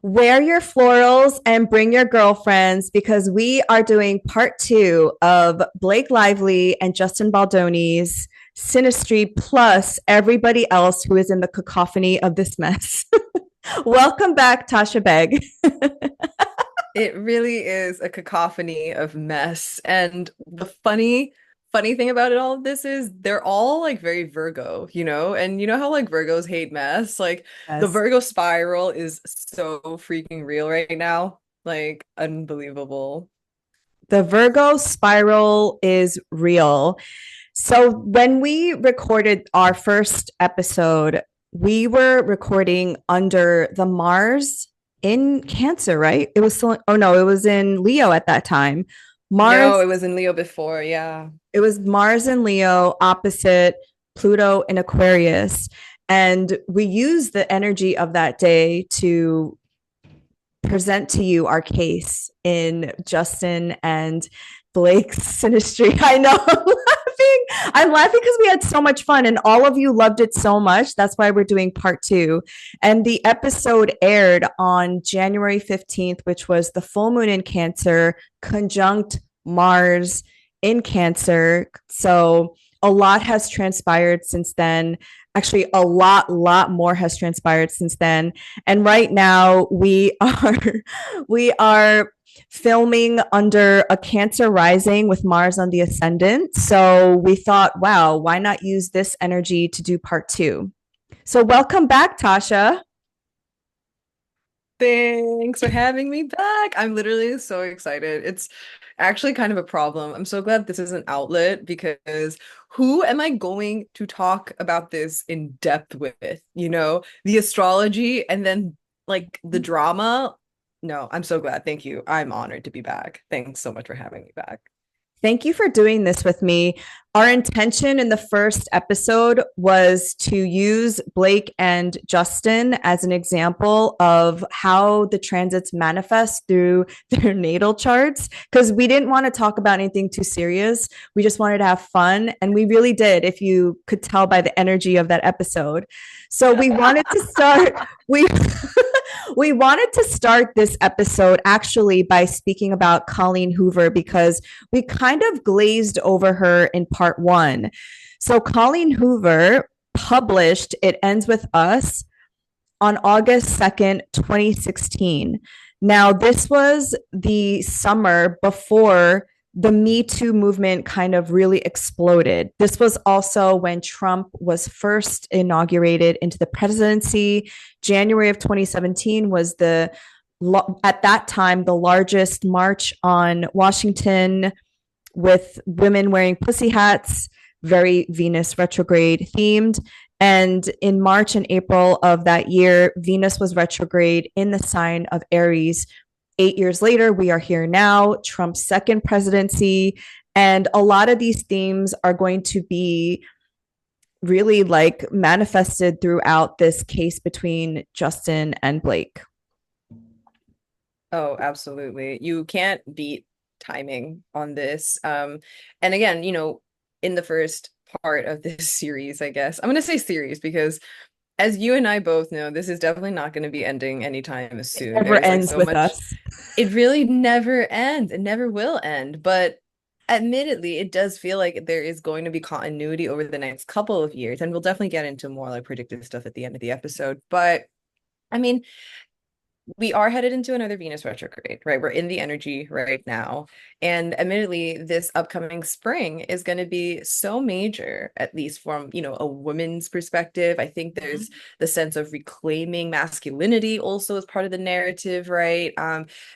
Wear your florals and bring your girlfriends because we are doing part two of Blake Lively and Justin Baldoni's Synastry plus everybody else who is in the cacophony of this mess. Welcome back, Tasha Beg. It really is a cacophony of mess. And the funny thing about it all of this is they're all like very Virgo, And you know how like Virgos hate mess? Like the Yes. Virgo spiral is so freaking real right now. Like unbelievable. The Virgo spiral is real. So when we recorded our first episode, we were recording under the Mars in Cancer, right? It was still, oh no, it was in Leo at that time. No, Mars, it was in Leo before, yeah. it was Mars in Leo opposite Pluto in Aquarius. And we used the energy of that day to present to you our case in Justin and Blake's Synastry. I know I'm laughing. I'm laughing because we had so much fun and all of you loved it so much. That's why we're doing part two. And the episode aired on January 15th, which was the full moon in Cancer, conjunct Mars in Cancer. So a lot has transpired since then. Actually, a lot more has transpired since then. And right now we are filming under a Cancer rising with Mars on the ascendant. So we thought, wow, why not use this energy to do part two? So welcome back, Tasha. Thanks for having me back. I'm literally so excited. It's actually kind of a problem. I'm so glad this is an outlet because who am I going to talk about this in depth with? The astrology and then like the drama. No, I'm so glad. Thank you. I'm honored to be back. Thanks so much for having me back. Thank you for doing this with me. Our intention in the first episode was to use Blake and Justin as an example of how the transits manifest through their natal charts, because we didn't want to talk about anything too serious. We just wanted to have fun. And we really did, if you could tell by the energy of that episode. So we wanted to start, we we wanted to start this episode actually by speaking about Colleen Hoover because we kind of glazed over her in part one. So, Colleen Hoover published It Ends With Us on August 2nd, 2016. Now, this was the summer before the Me Too movement kind of really exploded. This was also when Trump was first inaugurated into the presidency. January of 2017 was at that time, the largest march on Washington with women wearing pussy hats, very Venus retrograde themed. And in March and April of that year, Venus was retrograde in the sign of Aries. 8 years later, we are here now, Trump's second presidency. And a lot of these themes are going to be really like manifested throughout this case between Justin and Blake. Oh, absolutely. You can't beat timing on this. And again, in the first part of this series, I guess, I'm going to say series because as you and I both know, this is definitely not going to be ending anytime It soon. never There's like ends so with much, us. it really never ends. It never will end. But admittedly, it does feel like there is going to be continuity over the next couple of years. And we'll definitely get into more like predictive stuff at the end of the episode. But I mean, we are headed into another Venus retrograde, right? We're in the energy right now. And admittedly, this upcoming spring is going to be so major, at least from, a woman's perspective. I think there's the sense of reclaiming masculinity also as part of the narrative, right?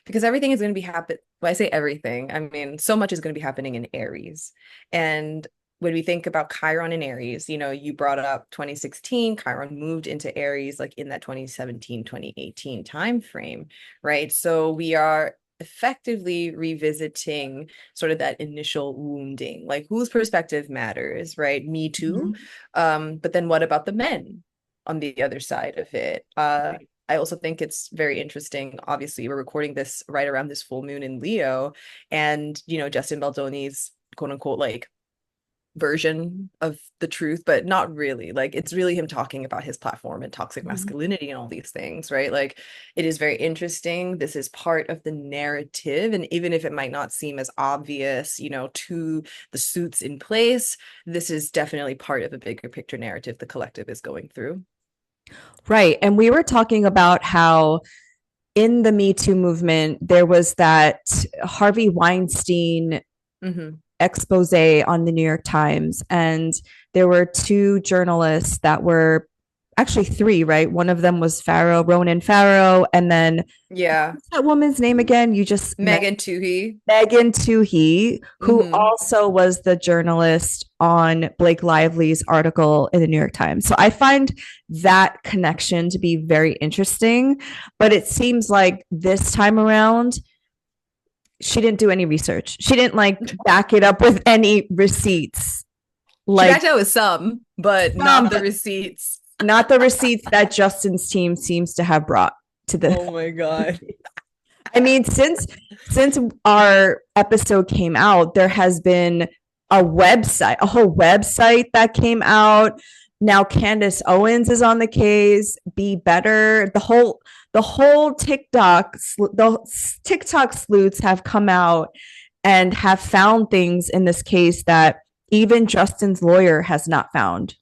Because everything is going to be happen. When I say everything, I mean, so much is going to be happening in Aries. And when we think about Chiron and Aries, you brought up 2016, Chiron moved into Aries like in that 2017, 2018 time frame, right? So we are effectively revisiting sort of that initial wounding, like whose perspective matters, right? Me too. Mhm. But then what about the men on the other side of it? I also think it's very interesting. Obviously, we're recording this right around this full moon in Leo, and Justin Baldoni's quote unquote like version of the truth, but not really. Like it's really him talking about his platform and toxic Mhm. masculinity and all these things, right? Like it is very interesting. This is part of the narrative, and even if it might not seem as obvious, to the suits in place, this is definitely part of a bigger picture narrative the collective is going through. Right. And we were talking about how in the Me Too movement, there was that Harvey Weinstein Mm-hmm. expose on the New York Times. And there were two journalists that were actually three, right? One of them was Ronan Farrow. And then Yeah. what's that woman's name again? You just Megan Toohey. Megan Toohey, who Mm-hmm. also was the journalist on Blake Lively's article in the New York Times. So I find that connection to be very interesting. But it seems like this time around, she didn't do any research. She didn't back it up with any receipts. She Like backed out with some, but some, not the receipts. not the receipts that Justin's team seems to have brought to the. Oh my God. I mean, since our episode came out, there has been a whole website that came out. Now Candace Owens is on the case. Be Better. The whole TikTok sleuths have come out and have found things in this case that even Justin's lawyer has not found.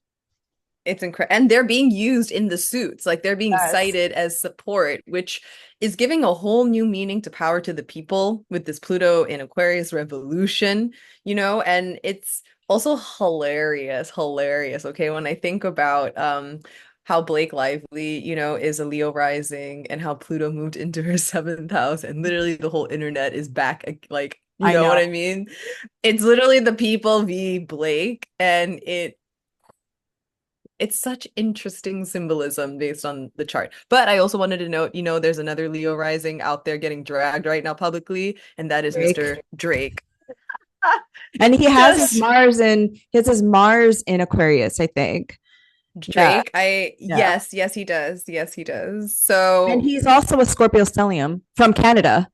It's incredible. And they're being used in the suits. Like they're being Yes. cited as support, which is giving a whole new meaning to power to the people with this Pluto in Aquarius revolution, and it's also hilarious, hilarious. Okay. When I think about how Blake Lively, is a Leo rising and how Pluto moved into her seventh house, and literally the whole internet is back, like, you I know what know. I mean? It's literally the people v Blake, and it's such interesting symbolism based on the chart. But I also wanted to note, there's another Leo rising out there getting dragged right now publicly, and that is Drake. Mr. Drake. And Just He has his Mars in Aquarius, I think. Yeah. Drake. Yeah. Yes, he does. Yes, he does. And So he's also a Scorpio stellium from Canada.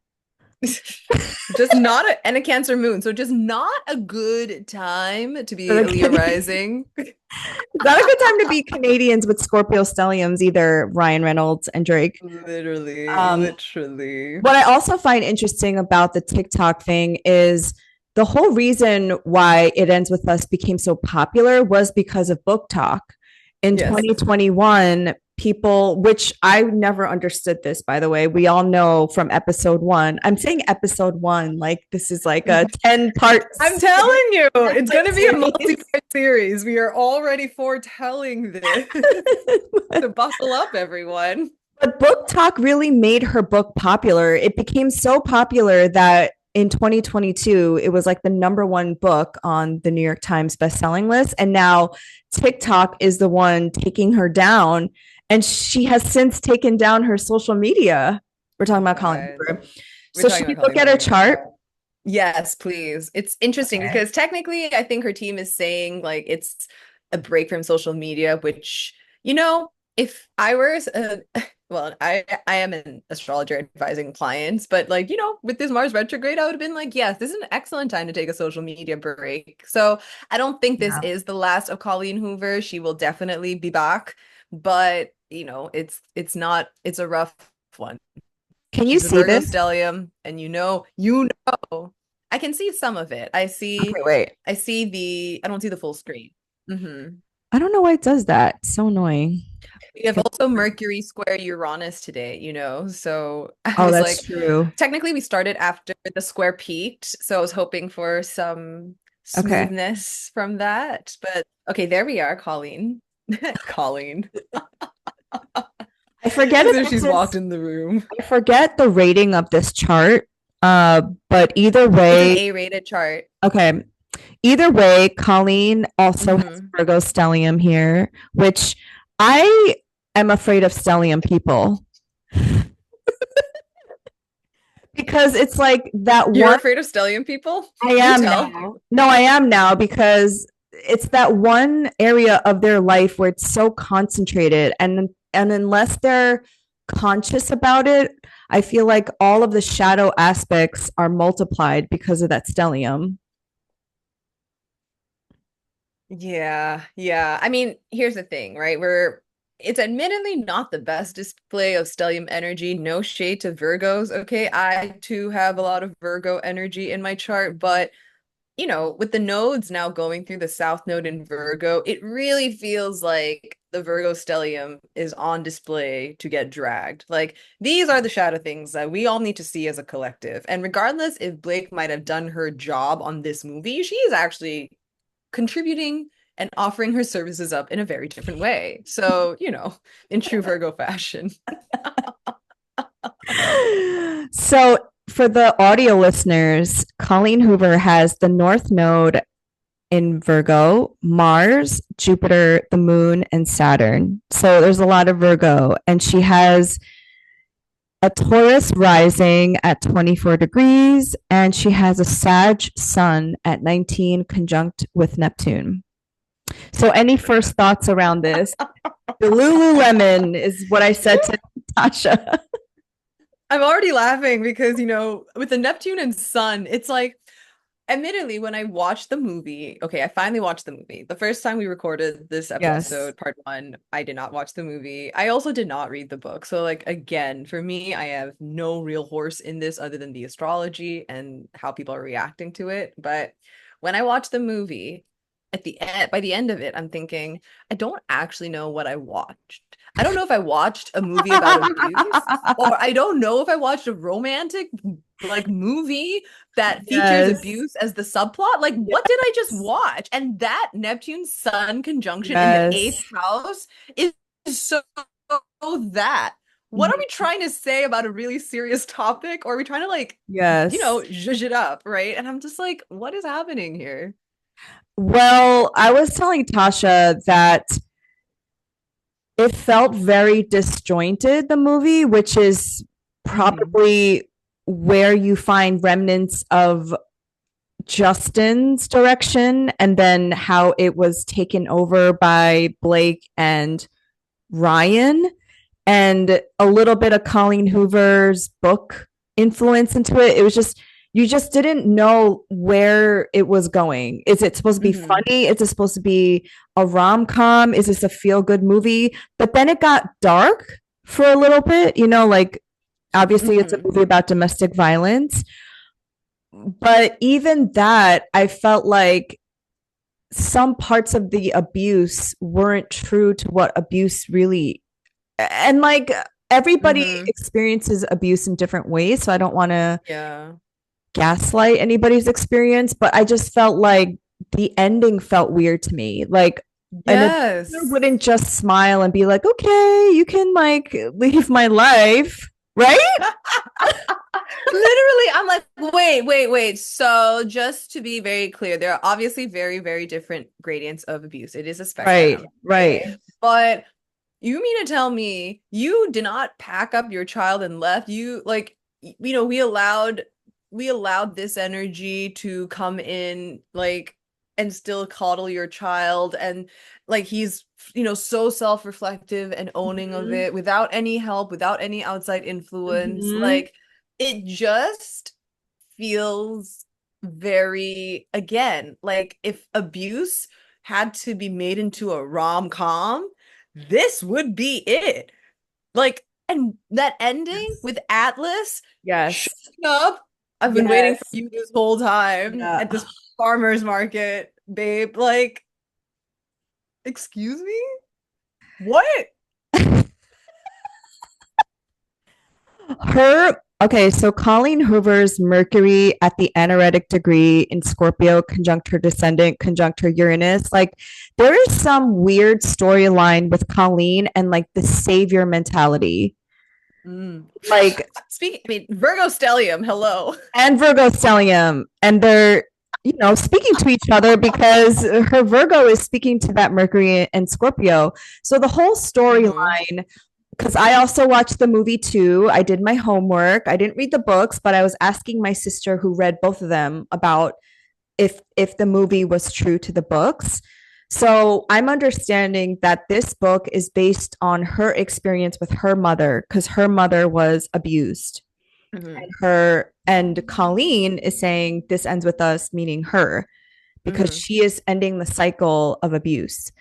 just not and a Cancer moon. So just not a good time to be a Leo It's rising. not a good time to be Canadians with Scorpio stelliums, either Ryan Reynolds and Drake. Literally, Um, literally. what I also find interesting about the TikTok thing is the whole reason why It Ends With Us became so popular was because of book talk. In Yes. 2021, people, which I never understood this, by the way, we all know from episode one. I'm saying episode one, like this is like a 10 part. I'm telling you, it's going to be a series. multi-part series. We are already foretelling this. So buckle up, everyone. But book talk really made her book popular. It became so popular that in 2022, it was like the number one book on the New York Times bestselling list. And now TikTok is the one taking her down. And she has since taken down her social media. We're talking about Colleen God. Hoover. We're So talking should we about look Colleen at her Hoover. chart? Yes, please. It's interesting Okay. because technically, I think her team is saying like it's a break from social media, which, if I were well, I am an astrologer advising clients, but like, with this Mars retrograde, I would have been like, yes, this is an excellent time to take a social media break. So I don't think this Yeah. is the last of Colleen Hoover. She will definitely be back, but it's a rough one. Can you She's a see Virgo this? stellium, and I can see some of it. Okay, wait. I don't see the full screen. Hmm. I don't know why it does that. It's so annoying. We have also Mercury square Uranus today, so I Oh, was that's like, true. technically we started after the square peaked, so I was hoping for some Okay. smoothness from that. But okay, there we are, Colleen. Colleen. I forget As if if this she's walked is, in the room. I forget the rating of this chart. But either It's an way, A-rated chart. okay. Either way, Colleen also has Hmm. Virgo stellium here, which I am afraid of stellium people because it's like that You're one. afraid of stellium people? I Do am tell. now. No, I am now because it's that one area of their life where it's so concentrated, and unless they're conscious about it, I feel like all of the shadow aspects are multiplied because of that stellium. Yeah, yeah. I mean, here's the thing, right? It's admittedly not the best display of stellium energy. No shade to Virgos. Okay, I too have a lot of Virgo energy in my chart, but with the nodes now going through the South Node in Virgo, it really feels like the Virgo stellium is on display to get dragged. Like, these are the shadow things that we all need to see as a collective. And regardless if Blake might have done her job on this movie, she is actually contributing and offering her services up in a very different way. So, in true Virgo fashion. So, for the audio listeners, Colleen Hoover has the North Node in Virgo, Mars, Jupiter, the Moon, and Saturn. So, there's a lot of Virgo, and she has a Taurus rising at 24 degrees, and she has a Sag sun at 19 conjunct with Neptune. So, any first thoughts around this? The Lululemon is what I said to Tasha. I'm already laughing because, with the Neptune and Sun, it's like, admittedly, when I watched the movie, okay, I finally watched the movie. The first time we recorded this Yes. episode, part one, I did not watch the movie. I also did not read the book. So, like, again, for me, I have no real horse in this other than the astrology and how people are reacting to it. But when I watched the movie, at the end, by the end of it, I'm thinking, I don't actually know what I watched. I don't know if I watched a movie about abuse, or I don't know if I watched a romantic like movie that features Yes. abuse as the subplot. Like, what did I just watch? And that Neptune Sun conjunction in the eighth Yes. house is so that. What are we trying to say about a really serious topic? Or are we trying to Yes. zhuzh it up, right? And I'm just like, what is happening here? Well, I was telling Tasha that it felt very disjointed, the movie, which is Mm-hmm. probably where you find remnants of Justin's direction and then how it was taken over by Blake and Ryan, and a little bit of Colleen Hoover's book influence into it. It was just, you just didn't know where it was going. Is it supposed to be Mm-hmm. funny? Is it supposed to be a rom-com? Is this a feel-good movie? But then it got dark for a little bit, like obviously it's a Mm-hmm. movie about domestic violence. But even that, I felt like some parts of the abuse weren't true to what abuse really, and like everybody Mm-hmm. experiences abuse in different ways, so I don't want to Yeah. gaslight anybody's experience, but I just felt like the ending felt weird to me. Like an abuser Yes. wouldn't just smile and be like, okay, you can like leave my life, right? Literally, I'm like, wait, wait, wait. So, just to be very clear, there are obviously very, very different gradients of abuse. It is a Right, spectrum, right. right? But you mean to tell me you did not pack up your child and left? You like, we allowed this energy to come in, like, and still coddle your child, and like he's so self-reflective and owning of Mm-hmm. it without any help, without any outside influence. Mm-hmm. Like, it just feels very, again, like if abuse had to be made into a rom-com, this would be it. Like, and that ending Yes. with Atlas showing Yes. up. I've been waiting for Yes. you this whole time Yeah. at this farmer's market, babe. Like, excuse me? What? Her Okay, so Colleen Hoover's Mercury at the anaretic degree in Scorpio conjunct her descendant, conjunct her Uranus. Like, there is some weird storyline with Colleen and like the savior mentality. Mm. Like, Speaking, I mean, Virgo stellium, hello. and Virgo stellium, and they're speaking to each other because her Virgo is speaking to that Mercury and Scorpio. So the whole Mhm. storyline, because I also watched the movie too. I did my homework. I didn't read the books, but I was asking my sister who read both of them about if the movie was true to the books. So I'm understanding that this book is based on her experience with her mother because her mother was abused. And Mhm. her and Colleen is saying this ends with us, meaning her. because she is ending the cycle of abuse.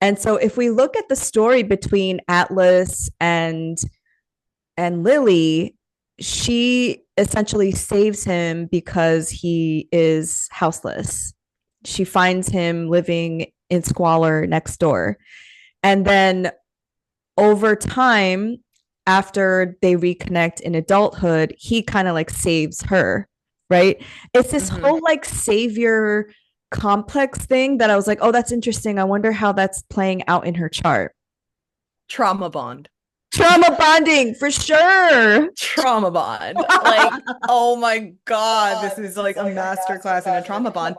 And so if we look at the story between Atlas and Lily, she essentially saves him because he is houseless. She finds him living in squalor next door. And then over time, after they reconnect in adulthood, he kind of like saves her, right? It's this whole like savior complex thing that I was like, oh, that's interesting. I wonder how that's playing out in her chart. Trauma bond. Trauma bonding for sure. Trauma bond. Like, oh my God, this is like a master class in a trauma bond.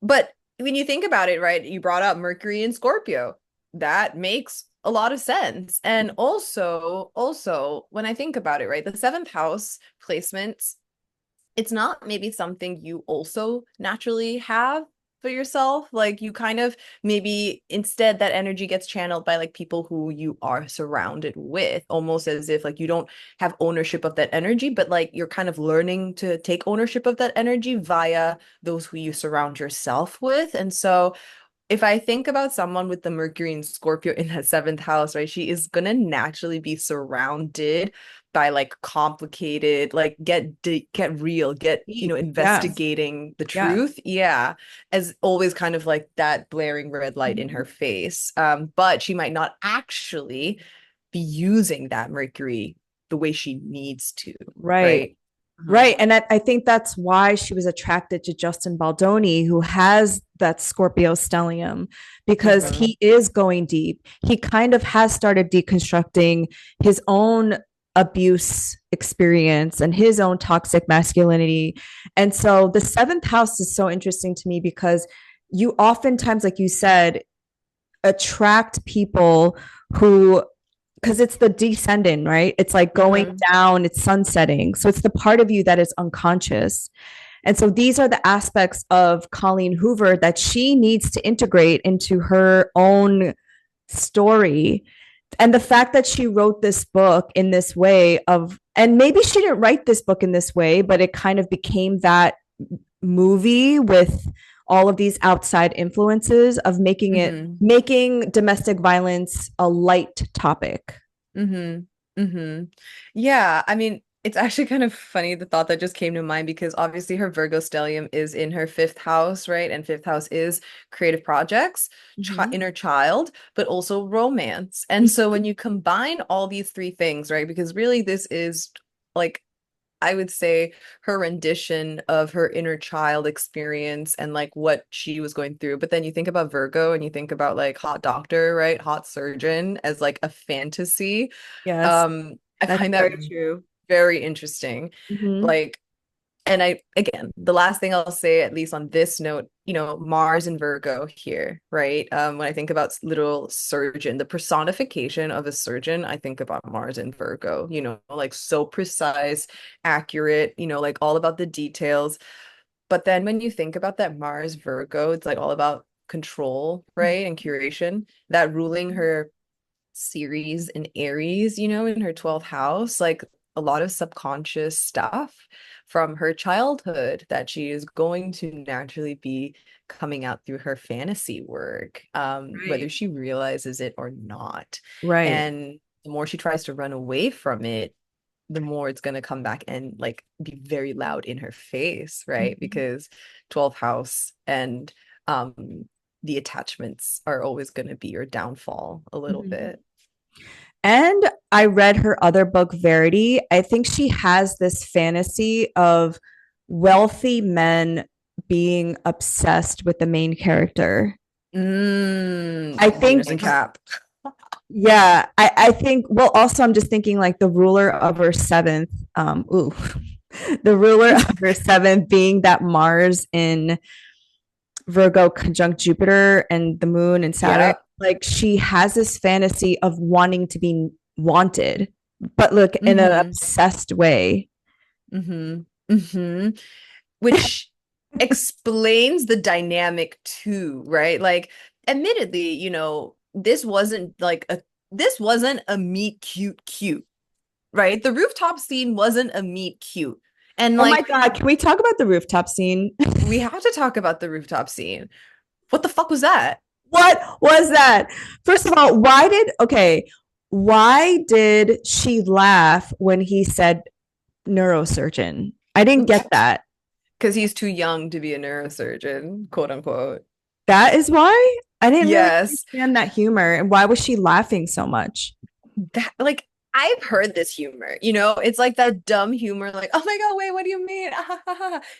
But when you think about it, right, you brought up Mercury and Scorpio. That makes a lot of sense. And also, when I think about it, right, the seventh house placements, it's not maybe something you also naturally have for yourself. Like you kind of maybe instead that energy gets channeled by like people who you are surrounded with, almost as if like you don't have ownership of that energy, but like you're kind of learning to take ownership of that energy via those who you surround yourself with. And so if I think about someone with the Mercury and Scorpio in that seventh house, right, she is gonna naturally be surrounded by like complicated, like get real, get Yes. investigating the Yes. truth. Yeah, as always, kind of like that blaring red light in her face. But she might not actually be using that Mercury the way she needs to, Right. right? Uh-huh. Right. And I think that's why she was attracted to Justin Baldoni, who has that Scorpio stellium, because he is going deep. He kind of has started deconstructing his own abuse experience and his own toxic masculinity. And so the seventh house is so interesting to me because you oftentimes, like you said, attract people who, because it's the descending, right? It's like going down, it's sunsetting. So it's the part of you that is unconscious. And so these are the aspects of Colleen Hoover that she needs to integrate into her own story. And the fact that she wrote this book in this way of, and maybe she didn't write this book in this way, but it kind of became that movie with all of these outside influences of making domestic violence a light topic. Yeah, I mean, it's actually kind of funny the thought that just came to mind because obviously her Virgo stellium is in her fifth house, right? And fifth house is creative projects, inner child, but also romance. And so when you combine all these three things, right? Because really this is like I would say her rendition of her inner child experience and like what she was going through. But then you think about Virgo and you think about like hot doctor, right? Hot surgeon as like a fantasy. Yes, I that's find that very true. very interesting. Mm-hmm. Like, and I, again, the last thing I'll say, at least on this note, Mars and Virgo here, right? When I think about literal surgeon, the personification of a surgeon, I think about Mars and Virgo, like so precise, accurate, like all about the details. But then when you think about that Mars Virgo, it's like all about control, right? And curation, that ruling her Ceres in Aries, in her 12th house, like a lot of subconscious stuff from her childhood that she is going to naturally be coming out through her fantasy work, whether Right. she realizes it or not. Right. And the more she tries to run away from it, the more it's going to come back and like be very loud in her face, right? Mhm. Because 12th house and the attachments are always going to be your downfall a little Mhm. bit. And I read her other book, Verity. I think she has this fantasy of wealthy men being obsessed with the main character. I think, Venus and Cap. yeah, I think, well, also, I'm just thinking like the ruler of her seventh, the ruler of her seventh being that Mars in Virgo conjunct Jupiter and the moon and Saturn. Yeah. Like she has this fantasy of wanting to be wanted, but look in an Mm-hmm. obsessed way. Mm-hmm. Mm-hmm. Which explains the dynamic too, right? Like, admittedly, this wasn't a meet cute cute, right? The rooftop scene wasn't a meet cute. And Oh my like, God, can we talk about the rooftop scene? we have to talk about the rooftop scene. What the fuck was that? What was that? First of all, why did she laugh when he said neurosurgeon? I didn't get that. Because he's too young to be a neurosurgeon, quote unquote. That is why I didn't really Yes. understand that humor. And why was she laughing so much? That like I've heard this humor, you know, it's like that dumb humor, like, oh my God, wait, what do you mean?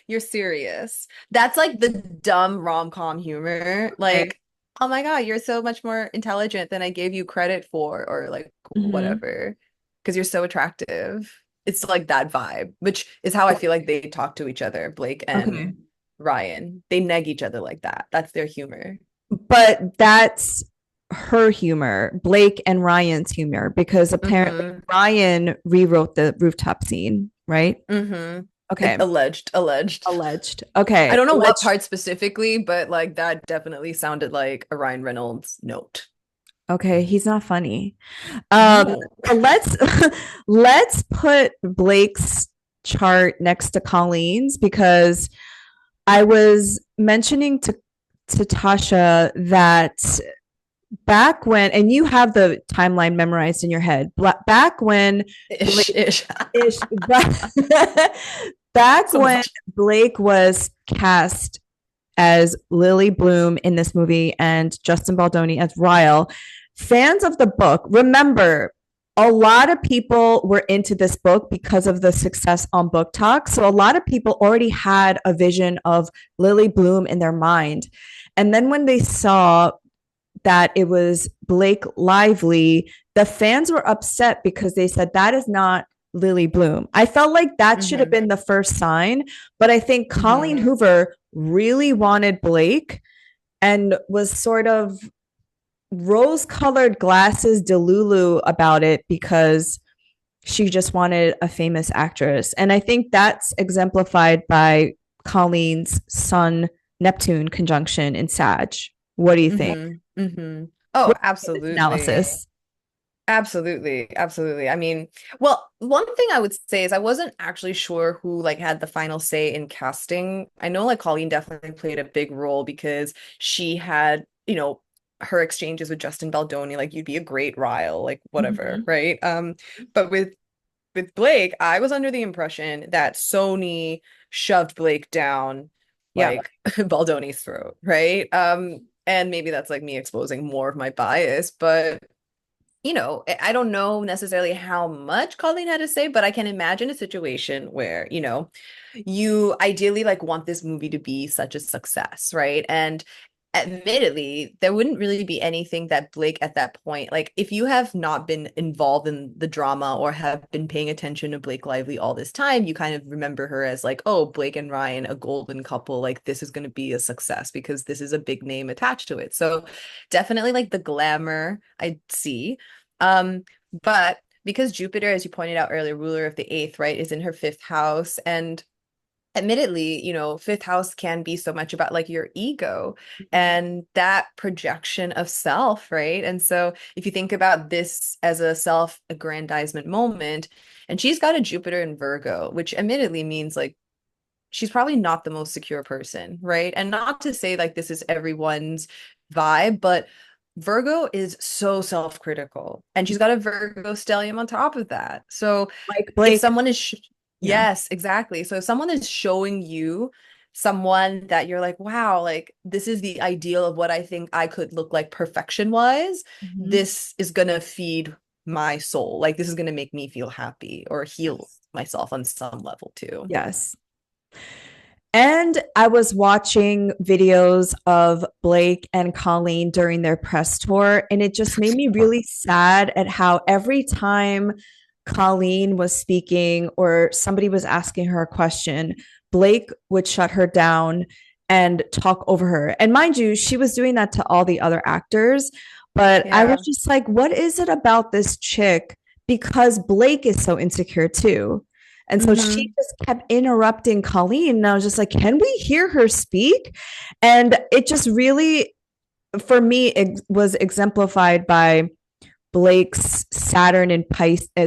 You're serious. That's like the dumb rom-com humor. Okay. Like, oh my God, you're so much more intelligent than I gave you credit for, or like Mhm. whatever, because you're so attractive. It's like that vibe, which is how I feel like they talk to each other, Blake Okay. and Ryan. They neg each other like that. That's their humor. But that's her humor, Blake and Ryan's humor, because apparently Mm-hmm. Ryan rewrote the rooftop scene, right? Mm-hmm. Okay. Alleged. Alleged. I Okay. don't know what Let's part specifically, but like that definitely sounded like a Ryan Reynolds note. okay, he's not funny. No. But let's put Blake's chart next to Colleen's because I was mentioning to Tasha that back when, and you have the timeline memorized in your head, back when Ish, Blake, ish. ish, back So when much. Blake was cast as Lily Bloom in this movie and Justin Baldoni as Ryle, fans of the book remember a lot of people were into this book because of the success on Book Talk. So a lot of people already had a vision of Lily Bloom in their mind. And then when they saw that it was Blake Lively, the fans were upset because they said that is not Lily Bloom. I felt like that should have Mm-hmm. been the first sign, but I think Colleen Mm-hmm. Hoover really wanted Blake and was sort of rose-colored glasses delulu about it because she just wanted a famous actress. And I think that's exemplified by Colleen's Sun Neptune conjunction in Sag. What do you think? Mm-hmm. Mm-hmm. Oh, What this absolutely. analysis? Absolutely. Absolutely. I mean, well, one thing I would say is I wasn't actually sure who like had the final say in casting. I know like Colleen definitely played a big role because she had, you know, her exchanges with Justin Baldoni, like you'd be a great Ryle, like whatever, Mm-hmm. right? But with Blake, I was under the impression that Sony shoved Blake down Yeah. like Baldoni's throat, right? And maybe that's like me exposing more of my bias, but you know, I don't know necessarily how much Colleen had to say, but I can imagine a situation where, you know, you ideally like want this movie to be such a success, right? And admittedly, there wouldn't really be anything that Blake at that point, like if you have not been involved in the drama or have been paying attention to Blake Lively all this time, you kind of remember her as like, oh, Blake and Ryan, a golden couple, like this is going to be a success because this is a big name attached to it. So definitely like the glamour I see. Um, but because Jupiter, as you pointed out earlier, ruler of the eighth, right, is in her fifth house, and admittedly, you know, fifth house can be so much about like your ego and that projection of self, right? And so if you think about this as a self-aggrandizement moment, and she's got a Jupiter in Virgo, which admittedly means like she's probably not the most secure person, right? And not to say like this is everyone's vibe, but Virgo is so self-critical and she's got a Virgo stellium on top of that. So Like if Blake. someone is Yeah. yes, exactly. So if someone is showing you someone that you're like, wow, like this is the ideal of what I think I could look like perfection wise, Mhm. this is gonna feed my soul. Like this is gonna make me feel happy or heal Yes. myself on some level too. Yes. And I was watching videos of Blake and Colleen during their press tour, and it just made me really sad at how every time Colleen was speaking or somebody was asking her a question, Blake would shut her down and talk over her. And mind you, she was doing that to all the other actors. But I was Yeah. just like, what is it about this chick? Because Blake is so insecure too. And so she Hmm. just kept interrupting Colleen. And I was just like, can we hear her speak? And it just really, for me, it was exemplified by Blake's Saturn in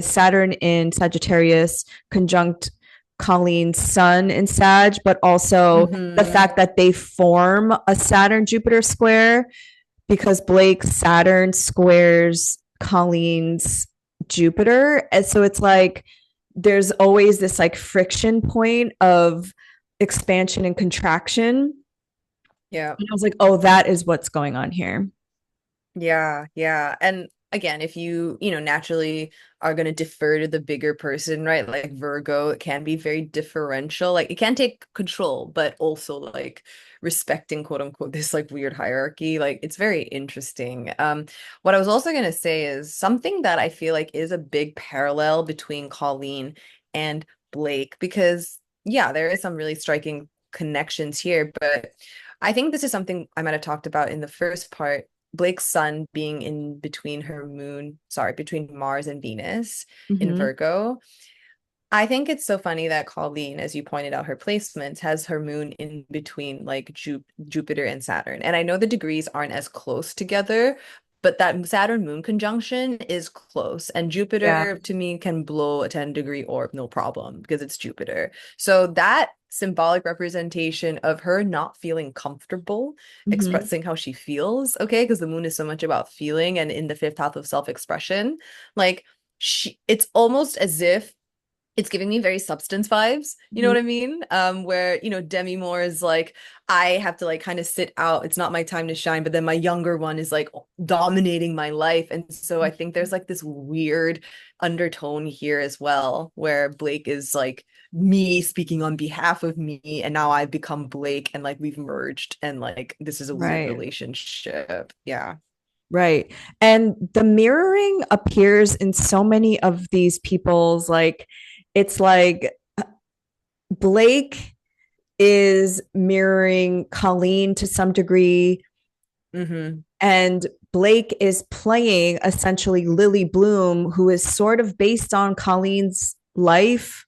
Saturn in Sagittarius conjunct Colleen's sun in Sag, but also the Hmm. fact that they form a Saturn Jupiter square because Blake's Saturn squares Colleen's Jupiter. And so it's like there's always this like friction point of expansion and contraction. Yeah. And I was like, oh, that is what's going on here. Yeah, yeah. And again, if you naturally are going to defer to the bigger person, right? Like Virgo, it can be very differential. Like it can take control, but also like respecting quote unquote this like weird hierarchy. Like it's very interesting. What I was also going to say is something that I feel like is a big parallel between Colleen and Blake, because yeah, there is some really striking connections here, but I think this is something I might have talked about in the first part. Blake's sun being in between her moon, sorry, between Mars and Venus in Mm-hmm. Virgo. I think it's so funny that Colleen, as you pointed out, her placements has her moon in between like Jupiter and Saturn. And I know the degrees aren't as close together, but that Saturn moon conjunction is close. And Yeah. Jupiter to me can blow a 10-degree orb, no problem, because it's Jupiter. So that symbolic representation of her not feeling comfortable Mm-hmm. expressing how she feels, okay, because the moon is so much about feeling and in the fifth house of self-expression, like it's almost as if it's giving me very substance vibes. You know Mm-hmm. what I mean? Where, Demi Moore is like, I have to like kind of sit out. It's not my time to shine. But then my younger one is like dominating my life. And so I think there's like this weird undertone here as well, where Blake is like me speaking on behalf of me. And now I've become Blake and like we've merged and like this is a weird Right. relationship. Yeah. Right. And the mirroring appears in so many of these people's like it's like Blake is mirroring Colleen to some degree, Mm-hmm. and Blake is playing essentially Lily Bloom, who is sort of based on Colleen's life.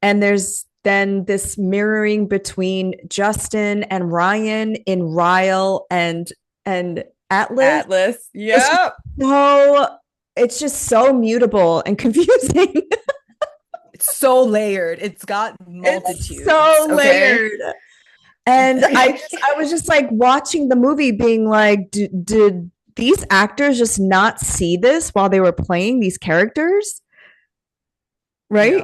And there's then this mirroring between Justin and Ryan in Ryle and Atlas. Atlas. It's just Yep. so it's just so mutable and confusing. It's so layered. It's got It's multitudes. so Okay. layered. And I was just like watching the movie being like, did these actors just not see this while they were playing these characters? Right?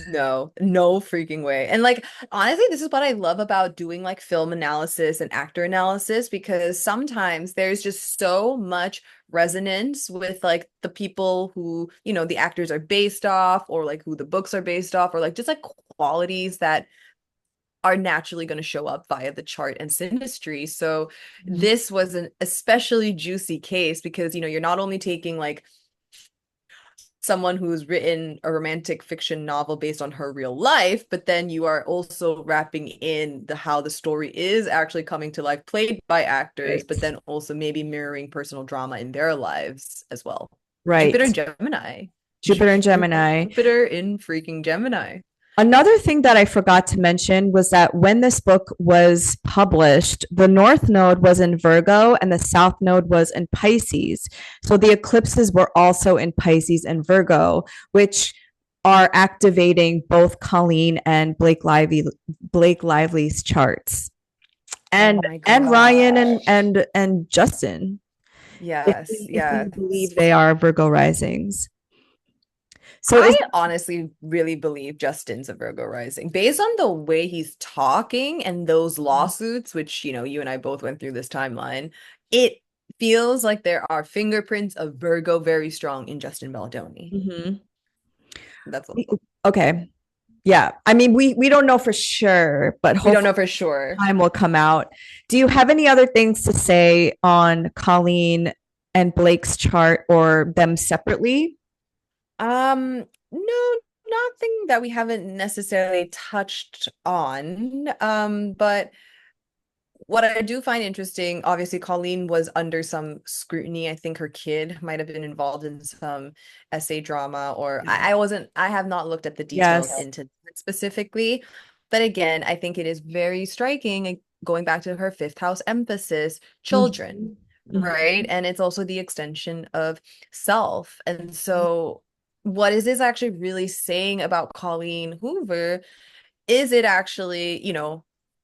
No, no freaking way. And like, honestly, this is what I love about doing like film analysis and actor analysis, because sometimes there's just so much resonance with like the people who, the actors are based off, or like who the books are based off, or like just like qualities that are naturally going to show up via the chart and synastry. So this was an especially juicy case because, you're not only taking like someone who's written a romantic fiction novel based on her real life, but then you are also wrapping in the how the story is actually coming to life, played by actors, Right. but then also maybe mirroring personal drama in their lives as well. Jupiter Right. and Gemini. Jupiter and Gemini. Jupiter in freaking Gemini. Another thing that I forgot to mention was that when this book was published, the North Node was in Virgo and the South Node was in Pisces. So the eclipses were also in Pisces and Virgo, which are activating both Colleen and Blake Lively's charts. Oh And my and Ryan gosh. and Justin, Yes, if we yes. believe they are Virgo risings. So is I honestly really believe Justin's a Virgo rising based on the way he's talking and those lawsuits, which, you and I both went through this timeline. It feels like there are fingerprints of Virgo very strong in Justin Baldoni. Mhm. That's all. Okay. Yeah. I mean, we don't know for sure, but We don't hopefully know for sure. time will come out. Do you have any other things to say on Colleen and Blake's chart or them separately? No, nothing that we haven't necessarily touched on. But what I do find interesting, obviously, Colleen was under some scrutiny. I think her kid might have been involved in some essay drama, or I have not looked at the details Yes. into that specifically. But again, I think it is very striking, going back to her fifth house emphasis, children, Mhm. right? Mhm. And it's also the extension of self. And so what is this actually really saying about Colleen Hoover? Is it actually,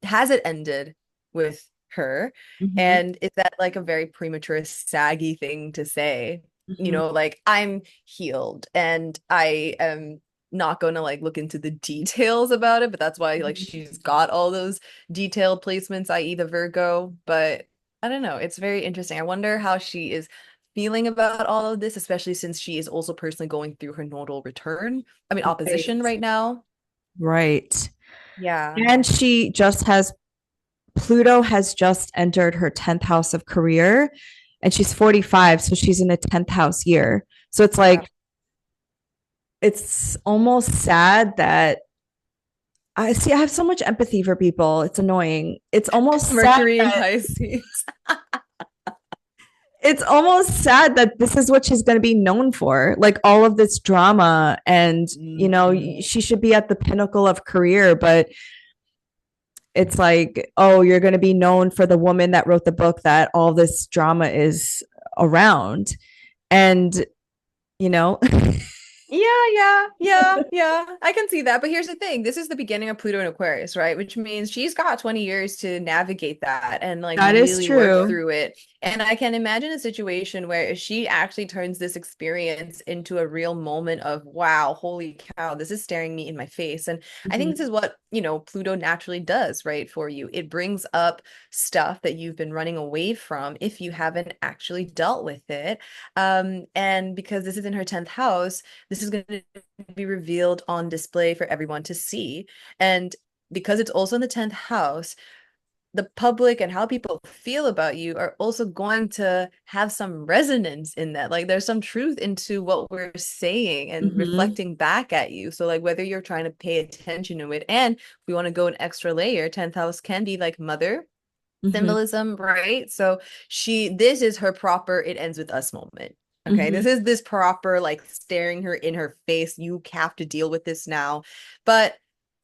has it ended with her? Mhm, And is that like a very premature, saggy thing to say? mhm. Like I'm healed and I am not going to like look into the details about it, but that's why like Mhm. she's got all those detailed placements, i.e. the Virgo. But I don't know. It's very interesting. I wonder how she is feeling about all of this, especially since she is also personally going through her nodal return. I mean, opposition Right. right now. Right. Yeah. And she just has Pluto has just entered her 10th house of career and she's 45, so she's in a 10th house year. So it's Yeah. like it's almost sad that I see I have so much empathy for people. It's annoying. Mercury in Pisces. It's almost sad that this is what she's going to be known for. Like all of this drama and Mhm. she should be at the pinnacle of career, but it's like, oh, you're going to be known for the woman that wrote the book that all this drama is around. And, you know, Yeah. I can see that. But here's the thing. This is the beginning of Pluto and Aquarius, right? Which means she's got 20 years to navigate that and like that is really work true. through it. And I can imagine a situation where if she actually turns this experience into a real moment of, wow, holy cow, this is staring me in my face. And I think this Mhm. is what, Pluto naturally does, right, for you. It brings up stuff that you've been running away from if you haven't actually dealt with it. And because this is in her 10th house, this is going to be revealed on display for everyone to see. And because it's also in the 10th house, the public and how people feel about you are also going to have some resonance in that. Like there's some truth into what we're saying and Mhm. reflecting back at you. So like whether you're trying to pay attention to it, and if we want to go an extra layer, 10th house can be like mother Mhm. symbolism, right? So this is her proper it ends with us moment. Okay, this Mhm. is this proper like staring her in her face. You have to deal with this now. But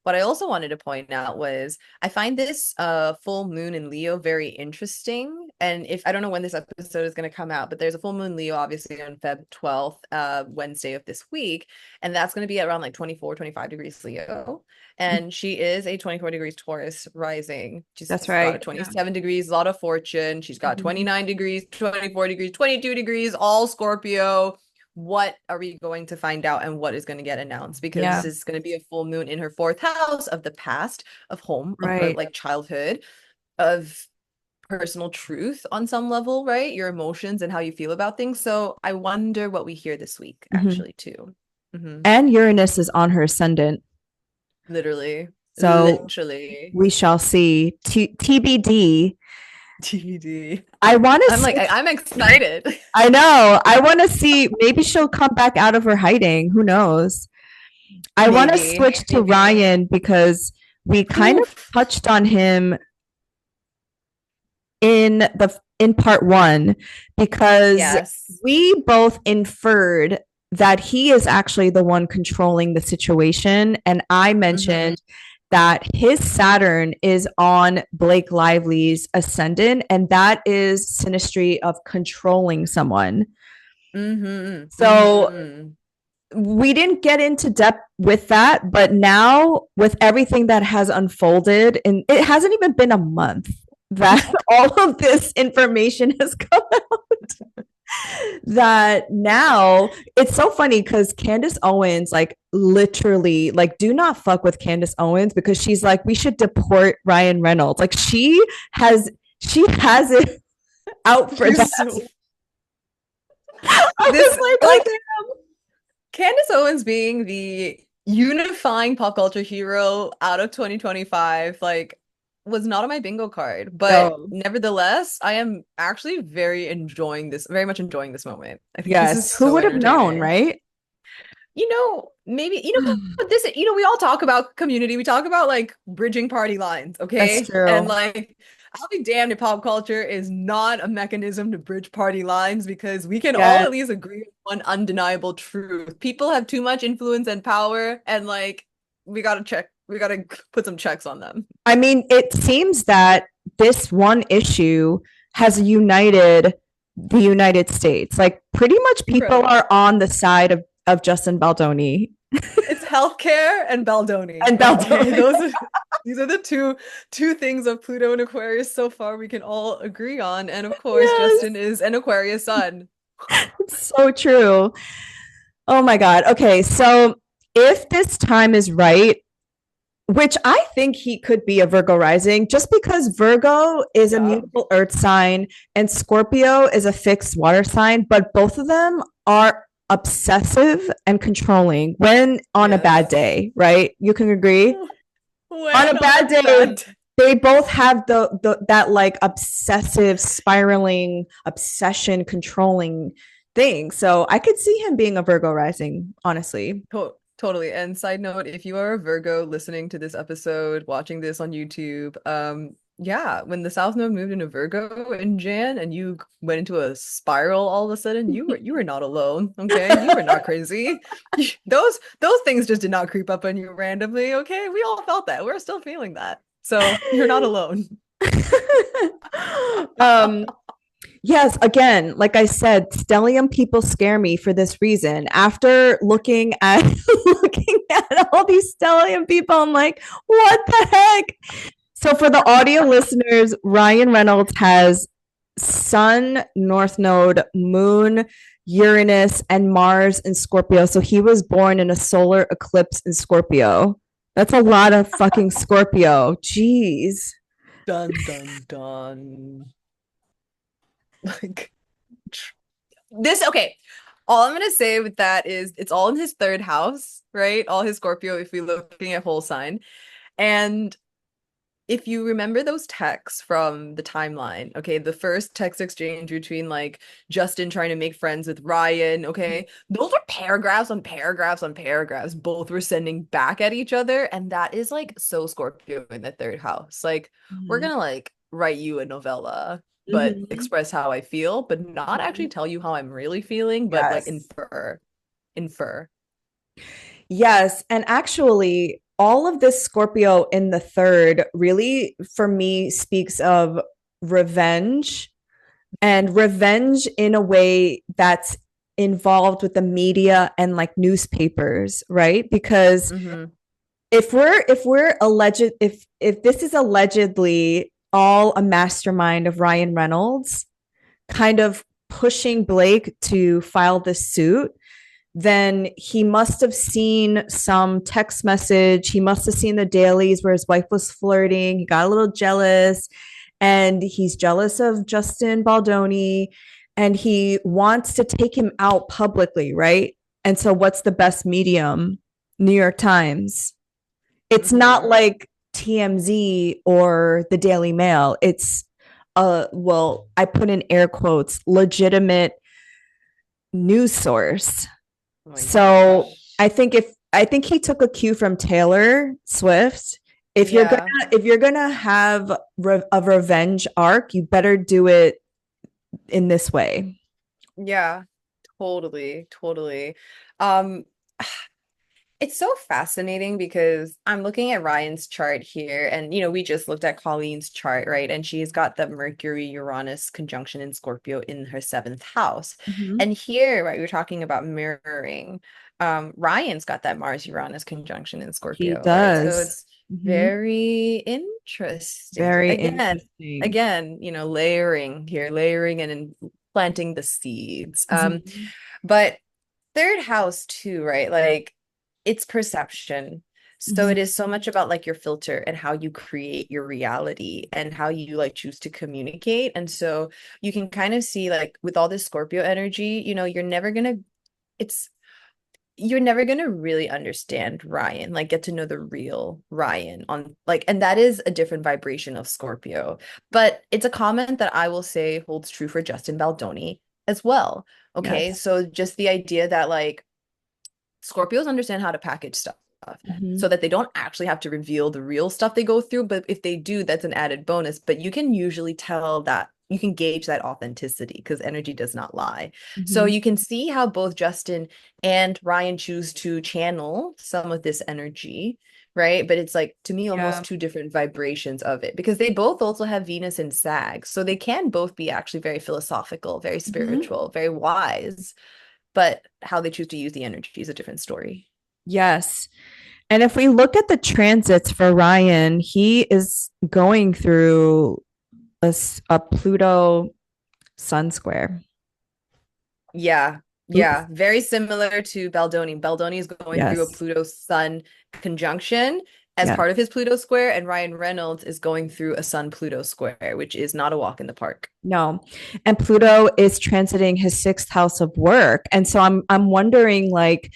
what I also wanted to point out was I find this full moon in Leo very interesting. And if I don't know when this episode is going to come out, but there's a full moon Leo obviously on Feb 12th, Wednesday of this week, and that's going to be around like 24, 25 degrees Leo. And she is a 24 degrees Taurus rising. She's That's got a right. Yeah. 27 degrees, a lot of fortune. She's got Mhm. 29 degrees, 24 degrees, 22 degrees, all Scorpio. What are we going to find out and what is going to get announced? Because this Yeah. is going to be a full moon in her fourth house of the past, of home, of her Right. like childhood, of personal truth on some level, right? Your emotions and how you feel about things. So I wonder what we hear this week, Mhm. actually, too. Hmm. And Uranus is on her ascendant. Literally, So literally. we shall see. TBD. TBD. I want to I'm like, switch. I'm excited. I know. I want to see. Maybe she'll come back out of her hiding. Who knows? I want to Maybe, switch to maybe. Ryan because we kind of Oof. touched on him in part one because Yes. we both inferred that he is actually the one controlling the situation, and I Mm-hmm. mentioned that his Saturn is on Blake Lively's ascendant, and that is synastry of controlling someone. Mm-hmm. So Mm-hmm. we didn't get into depth with that, but now with everything that has unfolded, and it hasn't even been a month that all of this information has come out, that now it's so funny because Candace Owens, like literally, like do not fuck with Candace Owens because she's like, we should deport Ryan Reynolds. Like she has it out for You're that. so I was this like, oh like Candace Owens being the unifying pop culture hero out of 2025, like was not on my bingo card. But damn. No. nevertheless, I am actually very much enjoying this moment. I think this is Yes. Who so would have known, entertaining. right? Maybe, this, we all talk about community. We talk about like bridging party lines, That's okay? And true. like, I'll be damned if pop culture is not a mechanism to bridge party lines because we can all Yes. at least agree on one undeniable truth. People have too much influence and power, and like, we gotta put some checks on them. I mean, it seems that this one issue has united the United States. Like, pretty much people Incredible. are on the side of of Justin Baldoni. It's healthcare and Baldoni. And Okay, Baldoni. these are the two things of Pluto and Aquarius so far we can all agree on. And of course, Yes, Justin is an Aquarius sun. it's so true. Oh my God. Okay, so if this time is right, which I think he could be a Virgo rising, just because Virgo is a Yeah. mutable earth sign and Scorpio is a fixed water sign, but both of them are obsessive and controlling when on a bad Yes. day, right? You can agree? On a When on bad a day, bad they both have the that like obsessive, spiraling, obsession, controlling thing. So I could see him being a Virgo rising, honestly. Totally. And side note, if you are a Virgo listening to this episode, watching this on YouTube, yeah, when the South Node moved into Virgo in Jan and you went into a spiral all of a sudden, you were not alone, okay? You were not crazy. Those things just did not creep up on you randomly, okay? We all felt that. We're still feeling that. So you're not alone. um Yes, again, like I said, stellium people scare me for this reason. After looking at looking at all these stellium people, I'm like, what the heck? So for the audio listeners, Ryan Reynolds has Sun, North Node, Moon, Uranus, and Mars in Scorpio. So he was born in a solar eclipse in Scorpio. That's a lot of fucking Scorpio. Jeez. Dun dun dun. Like this, okay. All I'm gonna say with that is it's all in his third house, right? All his Scorpio, if we're looking at whole sign. And if you remember those texts from the timeline, okay, the first text exchange between like Justin trying to make friends with Ryan, okay, those are paragraphs on paragraphs on paragraphs, both were sending back at each other. And that is like so Scorpio in the third house. Like, we're Mhm. gonna like write you a novella, but Mhm. express how I feel, but not actually Mhm. tell you how I'm really feeling, but like Yes. infer. Yes. And actually, all of this Scorpio in the third really, for me, speaks of revenge and revenge in a way that's involved with the media and like newspapers, right? Because Mm-hmm. if we're alleged if this is allegedly all a mastermind of Ryan Reynolds kind of pushing Blake to file this suit, then he must have seen some text message. He must have seen the dailies where his wife was flirting. He got a little jealous and he's jealous of Justin Baldoni and he wants to take him out publicly, right? And so, what's the best medium? New York Times. It's not Mm-hmm. like TMZ or the Daily Mail. It's well, I put in air quotes, legitimate news source. Oh my So gosh. I think he took a cue from Taylor Swift. Yeah. If you're gonna have a revenge arc, you better do it in this way. Yeah. Totally, totally. Um, it's so fascinating because I'm looking at Ryan's chart here, and we just looked at Colleen's chart, right? And she's got the Mercury Uranus conjunction in Scorpio in her seventh house. Mhm. And here, right, we're talking about mirroring. Ryan's got that Mars Uranus conjunction in He Scorpio, right? So does. it's Mhm. very interesting. Very interesting. Again, layering here, layering and planting the seeds. Mhm. But third house too, right? Like it's perception. So Mhm. it is so much about like your filter and how you create your reality and how you like choose to communicate. And so you can kind of see like with all this Scorpio energy, it's you're never gonna really understand Ryan, like get to know the real Ryan on like, and that is a different vibration of Scorpio. But it's a comment that I will say holds true for Justin Baldoni as well. Okay, Yes. so just the idea that like Scorpios understand how to package stuff Mhm. so that they don't actually have to reveal the real stuff they go through. But if they do, that's an added bonus. But you can usually tell that you can gauge that authenticity because energy does not lie. So Mhm. you can see how both Justin and Ryan choose to channel some of this energy, right? But it's like to me almost Yeah. two different vibrations of it because they both also have Venus in Sag. So they can both be actually very philosophical, very Mhm. spiritual, very wise, but how they choose to use the energy is a different story. Yes. And if we look at the transits for Ryan, he is going through a Pluto Sun square. Yeah. Oops. Yeah. Very similar to Baldoni. Baldoni is going through a Yes. Pluto Sun conjunction as Yeah. part of his Pluto square, and Ryan Reynolds is going through a Sun Pluto square, which is not a walk in the park. No. And Pluto is transiting his sixth house of work. And so I'm wondering, like,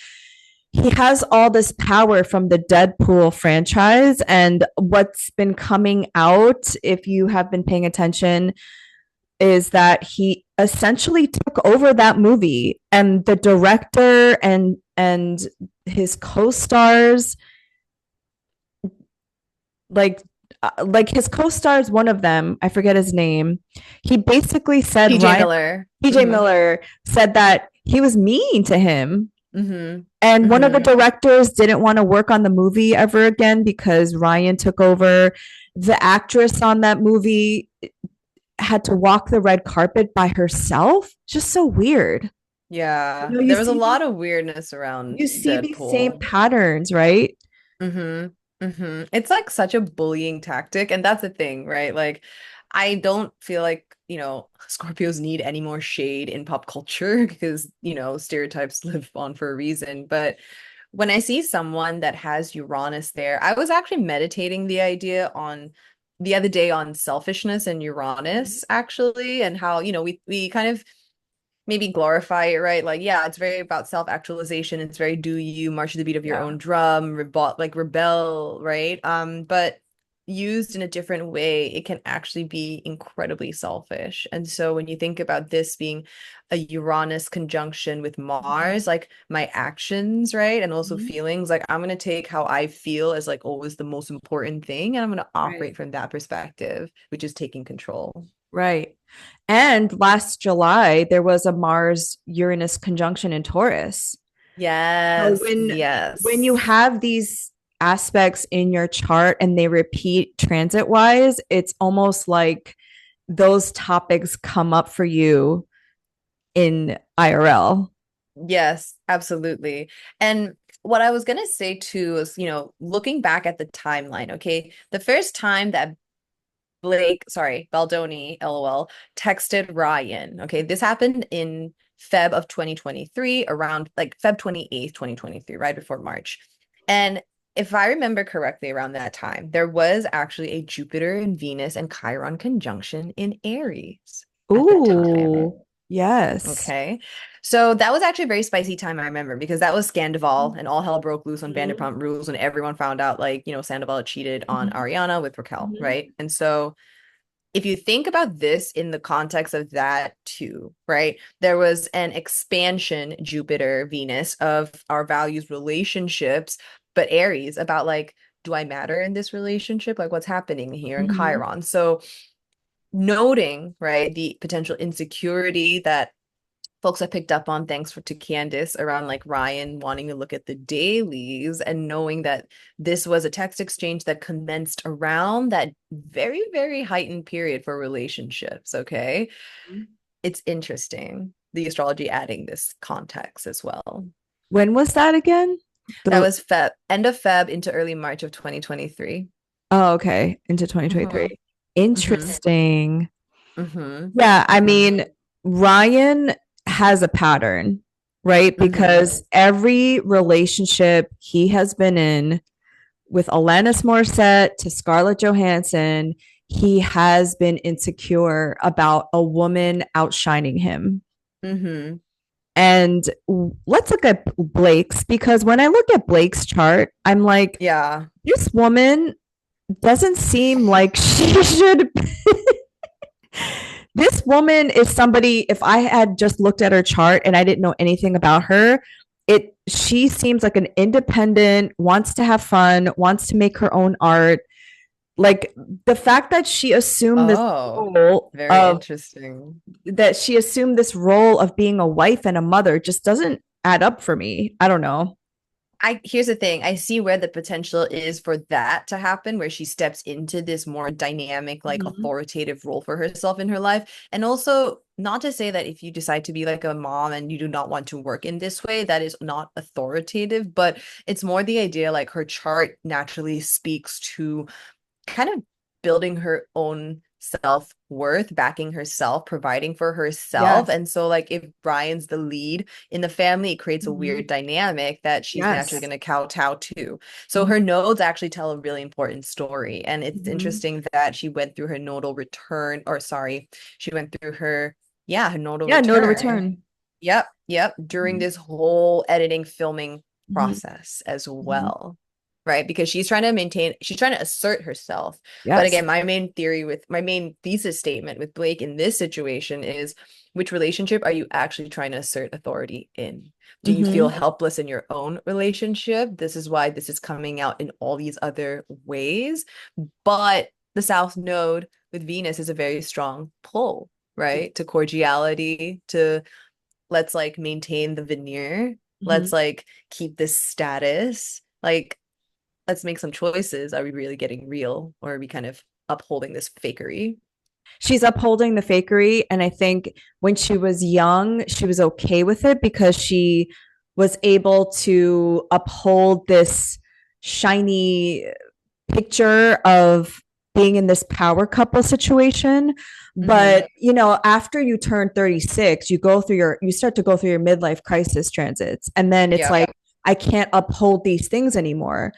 he has all this power from the Deadpool franchise, and what's been coming out, if you have been paying attention, is that he essentially took over that movie, and the director and his co-stars, like his co-stars, one of them, I forget his name, he basically said TJ Ryan Miller. PJ Miller said that he was mean to him. Mm-hmm. And one of the Mm-hmm. directors didn't want to work on the movie ever again because Ryan took over. The actress on that movie had to walk the red carpet by herself. Just so weird. Yeah. You There was a see lot of weirdness around you see these same Deadpool. patterns, right? Mm-hmm. Mm-hmm. It's like such a bullying tactic. And that's the thing, right? Like, I don't feel like, Scorpios need any more shade in pop culture because, stereotypes live on for a reason. But when I see someone that has Uranus there, I was actually meditating the idea on the other day on selfishness and Uranus, actually, and how, we kind of maybe glorify it, right? Like, yeah, it's very about self-actualization. It's very do you march to the beat of your Yeah. own drum, rebel, right? But used in a different way, it can actually be incredibly selfish. And so when you think about this being a Uranus conjunction with Mars, like my actions, right? And also Mhm. feelings, like I'm gonna take how I feel as like always the most important thing, and I'm gonna Right. operate from that perspective, which is taking control. Right. And last July, there was a Mars Uranus conjunction in Taurus. So Yes, when you yes. have these aspects in your chart and they repeat transit wise, it's almost like those topics come up for you in IRL. Yes, absolutely. And what I was going to say too is, looking back at the timeline, okay, the first time that Baldoni, LOL, texted Ryan, okay, this happened in Feb of 2023, around like Feb 28th, 2023, right before March. And if I remember correctly, around that time, there was actually a Jupiter and Venus and Chiron conjunction in Aries at the time. Ooh, yes. Okay. So that was actually a very spicy time, I remember, because that was Scandival and all hell broke loose on Mhm. Vanderpump Rules, and everyone found out, like, Sandoval had cheated on Mhm. Ariana with Raquel, Mhm. right? And so if you think about this in the context of that too, right? There was an expansion, Jupiter, Venus, of our values, relationships, but Aries about like, do I matter in this relationship? Like, what's happening here in Mhm. Chiron? So noting, right, the potential insecurity that folks have picked up on, thanks to Candace, around like Ryan wanting to look at the dailies and knowing that this was a text exchange that commenced around that very, very heightened period for relationships. Okay. It's interesting. The astrology adding this context as well. When was that again? That The was end of Feb into early March of 2023. Oh, okay, into Mm-hmm. 2023. Mm-hmm. Interesting. Mm-hmm. Yeah, I Mm-hmm. mean, Ryan has a pattern, right? Mm-hmm. Because every relationship he has been in, with Alanis Morissette to Scarlett Johansson, he has been insecure about a woman outshining him. Mm-hmm. And let's look at Blake's, because when I look at Blake's chart, I'm like, Yeah. this woman doesn't seem like she should. This woman is somebody, if I had just looked at her chart and I didn't know anything about her, she seems like an independent, wants to have fun, wants to make her own art. Like, the fact that she assumed this Oh, role very of interesting. being a wife and a mother just doesn't add up for me. I don't know. Here's the thing. I see where the potential is for that to happen, where she steps into this more dynamic, like Mhm. authoritative role for herself in her life. And also not to say that if you decide to be like a mom and you do not want to work in this way, that is not authoritative, but it's more the idea like her chart naturally speaks to kind of building her own self-worth, backing herself, providing for herself. Yes. And so like if Brian's the lead in the family, it creates a weird Mhm. dynamic that she's naturally Yes. going to kowtow to. So Mhm. her nodes actually tell a really important story. And it's Mhm. interesting that she went through her nodal return, or sorry, she went through her, yeah, her nodal Yeah, no to return. return. Yep, yep, during Mhm. this whole editing filming Mhm. process as Mhm. well, right? Because she's trying to maintain, she's trying to assert herself. But Yes. again, my main thesis statement with Blake in this situation is, which relationship are you actually trying to assert authority in? Do you feel Mhm. helpless in your own relationship? This is why this is coming out in all these other ways. But the South Node with Venus is a very strong pull, right? To cordiality, to let's like maintain the veneer. Let's Mhm. like keep this status. Like, let's make some choices. Are we really getting real, or are we kind of upholding this fakery? She's upholding the fakery. And I think when she was young, she was okay with it because she was able to uphold this shiny picture of being in this power couple situation. Mm-hmm. But after you turn 36, you start to go through your midlife crisis transits, and then it's Yeah. like, I can't uphold these things anymore.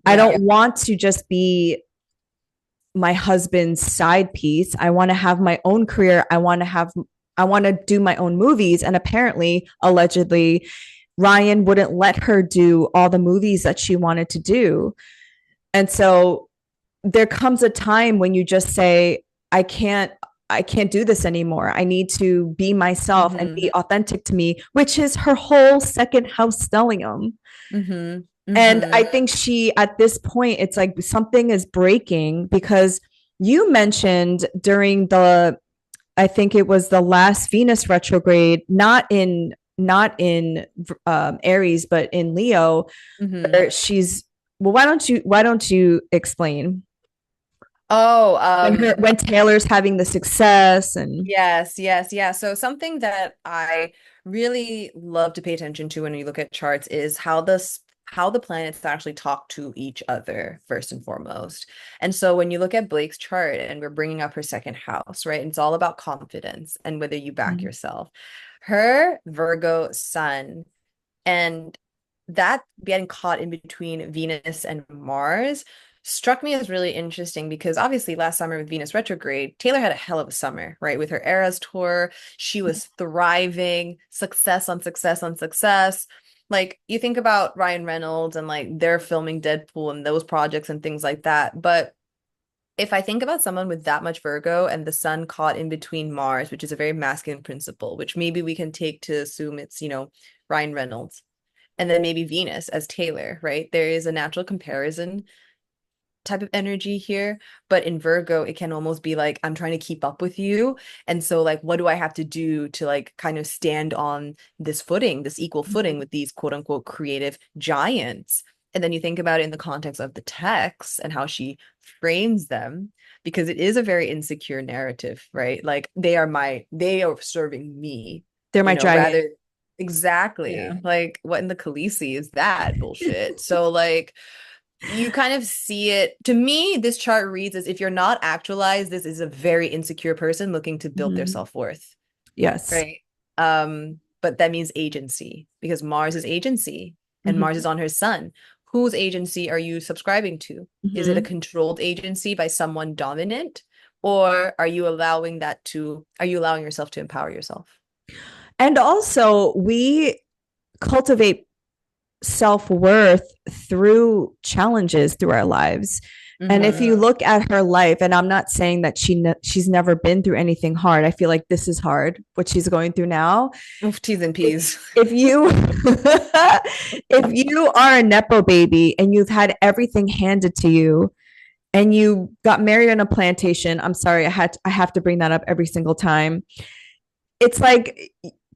I Yeah. don't want to just be my husband's side piece. I want to have my own career. I want to do my own movies. And apparently, allegedly, Ryan wouldn't let her do all the movies that she wanted to do. And so there comes a time when you just say, I can't do this anymore. I need to be myself and Mm-hmm. be authentic to me, which is her whole second house stellium. Mm-hmm. And I Mm-hmm. think she, at this point, it's like something is breaking because you mentioned during I think it was the last Venus retrograde, not in Aries, but in Leo, Mm-hmm. where she's, well, why don't you explain Oh, when Taylor's having the success and yes, yes, yeah. So something that I really love to pay attention to when you look at charts is how the planets actually talk to each other first and foremost. And so when you look at Blake's chart and we're bringing up her second house, right? It's all about confidence and whether you back Mhm. yourself. Her Virgo sun and that getting caught in between Venus and Mars struck me as really interesting because obviously last summer with Venus retrograde, Taylor had a hell of a summer, right? With her Eras tour, she was thriving, success on success on success. Like you think about Ryan Reynolds and like they're filming Deadpool and those projects and things like that. But if I think about someone with that much Virgo and the sun caught in between Mars, which is a very masculine principle, which maybe we can take to assume it's, Ryan Reynolds and then maybe Venus as Taylor, right? There is a natural comparison type of energy here, but in Virgo, it can almost be like, I'm trying to keep up with you. And so, like, what do I have to do to, like, kind of stand on this footing, this equal footing Mhm. with these quote unquote creative giants? And then you think about it in the context of the text and how she frames them, because it is a very insecure narrative, right? Like, they are serving me, They're my dragon. rather. Yeah. Exactly. Like, what in the Khaleesi is that bullshit? So, like, you kind of see it. To me, this chart reads as if you're not actualized, this is a very insecure person looking to build their Mhm. self-worth, Yes. right? But that means agency because Mars is agency and Mars is Mhm. on her sun. Whose agency are you subscribing to? Is it a Mhm. controlled agency by someone dominant? Or are you allowing yourself to empower yourself? And also, we cultivate self-worth through challenges through our lives. And if Mm-hmm. you look at her life, and I'm not saying that she's never been through anything hard. I feel like this is hard what she's going through now. Oof, T's and If P's. if you if you are a nepo baby and you've had everything handed to you and you got married on a plantation, I'm sorry, I have to bring that up every single time. It's like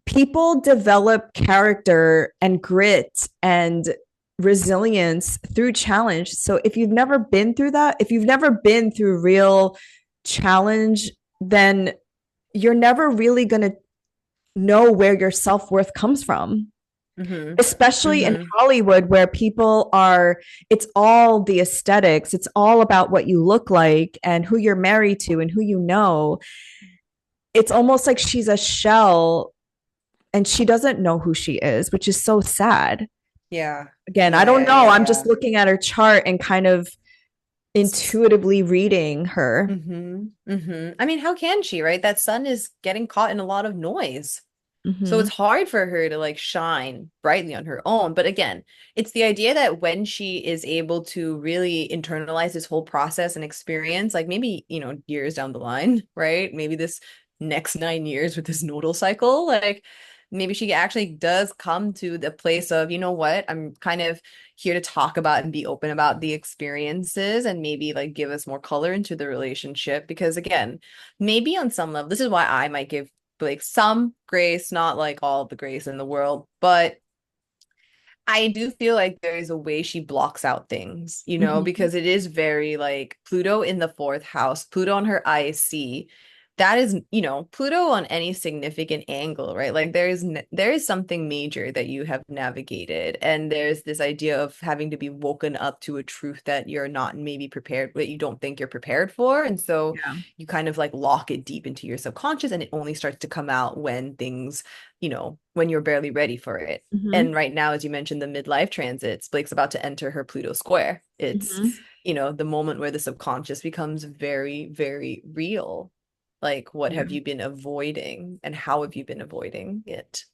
people develop character and grit and resilience through challenge. So if you've never been through that, if you've never been through real challenge, then you're never really going to know where your self-worth comes from, Mm-hmm. especially in Mm-hmm. Hollywood, where people are, it's all the aesthetics, it's all about what you look like and who you're married to and who you know. It's almost like she's a shell and she doesn't know who she is, which is so sad. Yeah. Again, I Yeah, don't yeah, know. yeah, I'm just yeah. looking at her chart and kind of intuitively reading her. Mm-hmm. Mm-hmm. I mean, how can she, right? That sun is getting caught in a lot of noise. So Mm-hmm. it's hard for her to like shine brightly on her own. But again, it's the idea that when she is able to really internalize this whole process and experience, like maybe, years down the line, right? Maybe this next 9 years with this nodal cycle, like maybe she actually does come to the place of, you know what, I'm kind of here to talk about and be open about the experiences and maybe like give us more color into the relationship. Because again, maybe on some level, this is why I might give like some grace, not like all the grace in the world, but I do feel like there is a way she blocks out things, Mm-hmm. because it is very like Pluto in the fourth house, Pluto on her IC. That is, Pluto on any significant angle, right? Like there is something major that you have navigated, and there's this idea of having to be woken up to a truth that you're not maybe prepared, that you don't think you're prepared for, and so Yeah. you kind of like lock it deep into your subconscious, and it only starts to come out when things, when you're barely ready for it. Mm-hmm. And right now, as you mentioned, the midlife transits, Blake's about to enter her Pluto square. It's, Mm-hmm. the moment where the subconscious becomes very, very real. Like, what Yeah. have you been avoiding and how have you been avoiding it?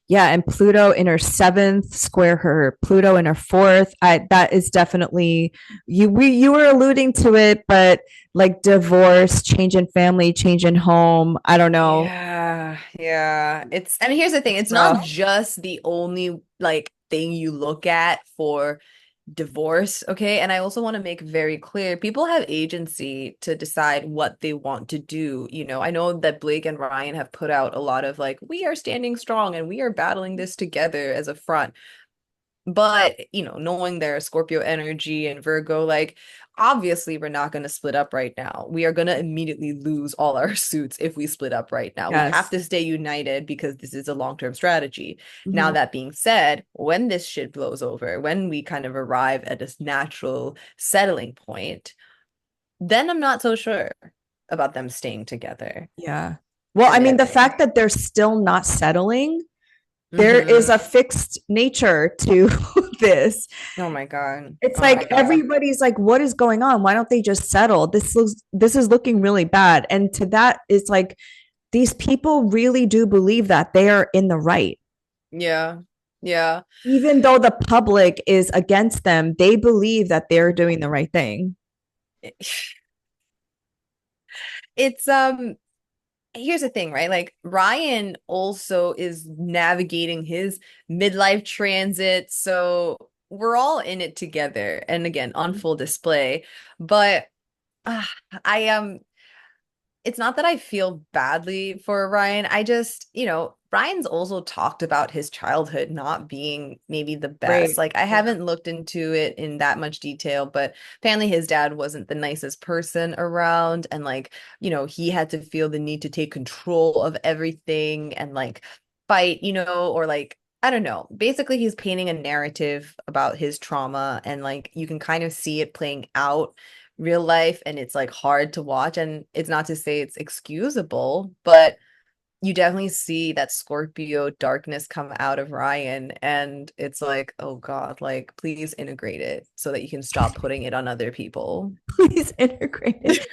Yeah, and Pluto in her seventh, square her Pluto in her fourth. That is definitely you were alluding to it, but like divorce, change in family, change in home. I don't know. Yeah, yeah. And here's the thing, It's it's not rough. just the only like thing you look at for divorce, okay? And I also want to make very clear, people have agency to decide what they want to do. I know that Blake and Ryan have put out a lot of like, we are standing strong and we are battling this together as a front. But, knowing their Scorpio energy and Virgo, like, obviously, we're not going to split up right now. We are going to immediately lose all our suits if we split up right now. We have Yes. to stay united because this is a long-term strategy. Now, Mm-hmm. that being said, when this shit blows over, when we kind of arrive at this natural settling point, then I'm not so sure about them staying together Yeah. Well, and I mean, the living. fact that they're still not settling, there is Mm-hmm. a fixed nature to this. Oh my God. It's Oh my like God. everybody's like, what is going on? Why don't they just settle? This is looking really bad. And to that, it's like these people really do believe that they are in the right. Yeah. Yeah. Even though the public is against them, they believe that they're doing the right thing. It's here's the thing, right? Like Ryan also is navigating his midlife transit, so we're all in it together and again on full display. But uh, I it's not that I feel badly for Ryan. I just, Ryan's also talked about his childhood not being maybe the best. Great. Like, I Yeah. haven't looked into it in that much detail, but apparently his dad wasn't the nicest person around. And, like, he had to feel the need to take control of everything and, like, fight, or like, I don't know. Basically, he's painting a narrative about his trauma, and, like, you can kind of see it playing out real life, and it's like hard to watch, and it's not to say it's excusable, but you definitely see that Scorpio darkness come out of Ryan, and it's like, oh God, like please integrate it so that you can stop putting it on other people. Please integrate it.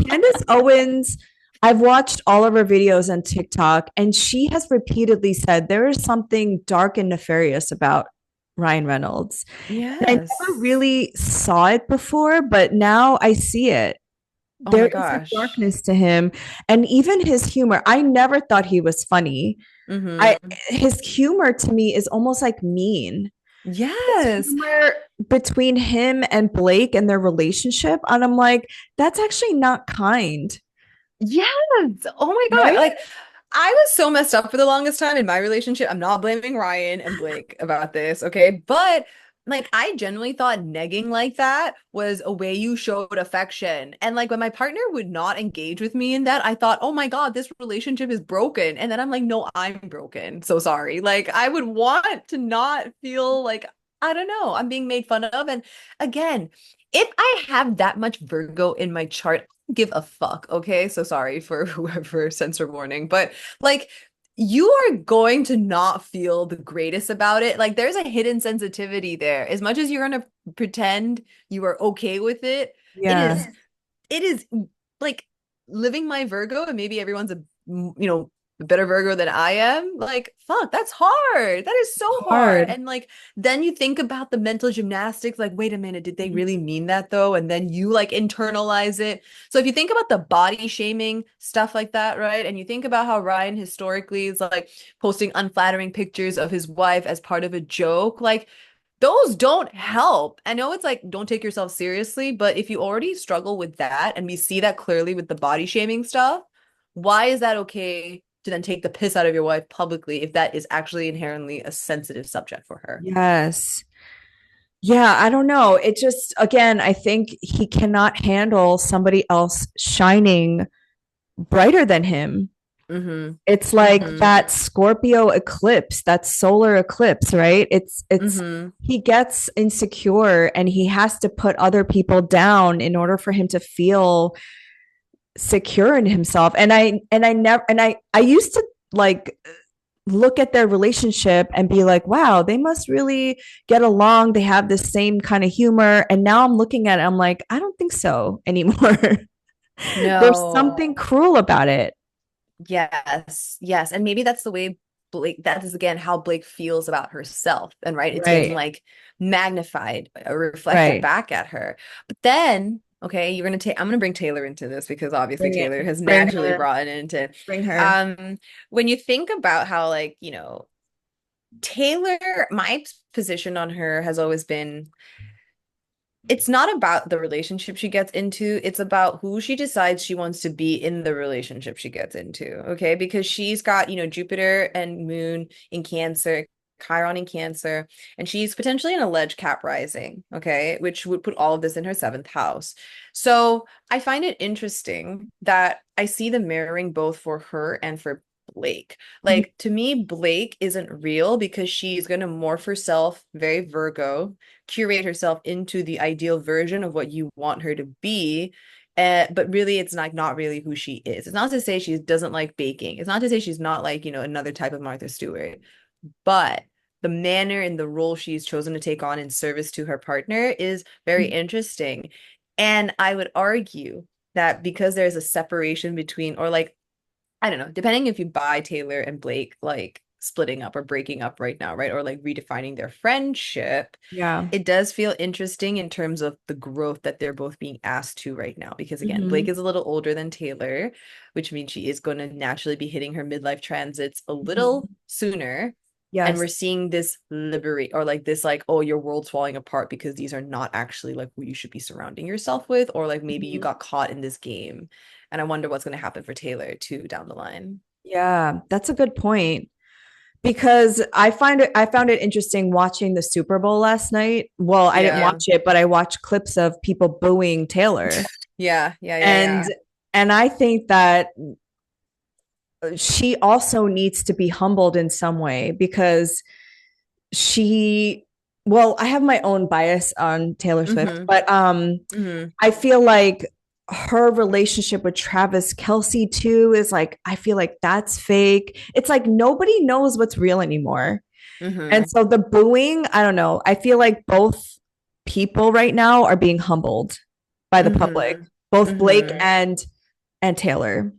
Candace Owens, I've watched all of her videos on TikTok, and she has repeatedly said there is something dark and nefarious about Ryan Reynolds. And I never Yes. really saw it before, but now I see it. Oh There my is a gosh. darkness to him, and even his humor. I never thought he was funny. I Mm-hmm. His humor to me is almost like mean. His Yes. humor between him and Blake and their relationship, and I'm like, that's actually not kind, Yes. Oh my God. right? Like I was so messed up for the longest time in my relationship. I'm not blaming Ryan and Blake about this, okay? But like I genuinely thought negging like that was a way you showed affection. And like when my partner would not engage with me in that, I thought, oh my God, this relationship is broken. And then I'm like, no, I'm broken. So sorry. Like I would want to not feel like, I don't know, I'm being made fun of. And again, if I have that much Virgo in my chart, I don't give a fuck. Okay. So sorry for whoever censor warning, but like you are going to not feel the greatest about it. Like there's a hidden sensitivity there. As much as you're gonna pretend you are okay with it, it Yeah. is it is like living my Virgo, and maybe everyone's a better Virgo than I am. Like, fuck, that's hard. That is so hard. Hard. And like then you think about the mental gymnastics, like, wait a minute, did they really mean that though? And then you like internalize it. So if you think about the body shaming stuff like that, right? And you think about how Ryan historically is like posting unflattering pictures of his wife as part of a joke, like those don't help. I know it's like, don't take yourself seriously, but if you already struggle with that, and we see that clearly with the body shaming stuff, why is that okay to then take the piss out of your wife publicly if that is actually inherently a sensitive subject for her? Yes. Yeah, I don't know. It just, again, I think he cannot handle somebody else shining brighter than him. Mm-hmm. It's like Mm-hmm. that Scorpio eclipse, that solar eclipse, right? It's Mm-hmm. he gets insecure and he has to put other people down in order for him to feel secure in himself. And I used to like look at their relationship and be like, wow, they must really get along. They have the same kind of humor. And now I'm looking at it, I'm like, I don't think so anymore. There's No. something cruel about it. Yes, yes. And maybe that's the way Blake, that is again how Blake feels about herself. And right, it's getting Right. like magnified or reflected Right. back at her. But then, okay, I'm gonna bring Taylor into this because obviously Bring it. Taylor has Bring naturally her. brought it into Bring her. um when you think about how like, Taylor, my position on her has always been it's not about the relationship she gets into. It's about who she decides she wants to be in the relationship she gets into. Okay. Because she's got, Jupiter and Moon in Cancer, Chiron in Cancer, and she's potentially an alleged Cap rising. Okay. Which would put all of this in her seventh house. So I find it interesting that I see the mirroring both for her and for Blake. Like to me, Blake isn't real because she's going to morph herself very Virgo, curate herself into the ideal version of what you want her to be. But really, it's not really who she is. It's not to say she doesn't like baking. It's not to say she's not like, another type of Martha Stewart. But the manner and the role she's chosen to take on in service to her partner is very interesting. And I would argue that because there's a separation between, or like, I don't know, depending if you buy Taylor and Blake like splitting up or breaking up right now, right? Or like redefining their friendship, Yeah. it does feel interesting in terms of the growth that they're both being asked to right now. Because again, Blake Mhm. is a little older than Taylor, which means she is going to naturally be hitting her midlife transits a little Mhm. sooner. And Yes. we're seeing this liberate or like this, like, oh, your world's falling apart because these are not actually like who you should be surrounding yourself with, or like maybe you Mhm. got caught in this game. And I wonder what's going to happen for Taylor too down the line. Yeah, that's a good point. Because I found it interesting watching the Super Bowl last night. Well, I didn't Yeah. watch it, but I watched clips of people booing Taylor. Yeah. Yeah. Yeah. And Yeah. and I think that she also needs to be humbled in some way because she well, I have my own bias on Taylor Swift, Mm-hmm. but Mm-hmm. I feel like her relationship with Travis Kelsey too is like, I feel like that's fake. It's like nobody knows what's real anymore. And Mm-hmm. so the booing, I don't know. I feel like both people right now are being humbled by the public, Mm-hmm. both Blake Mm-hmm. and Taylor.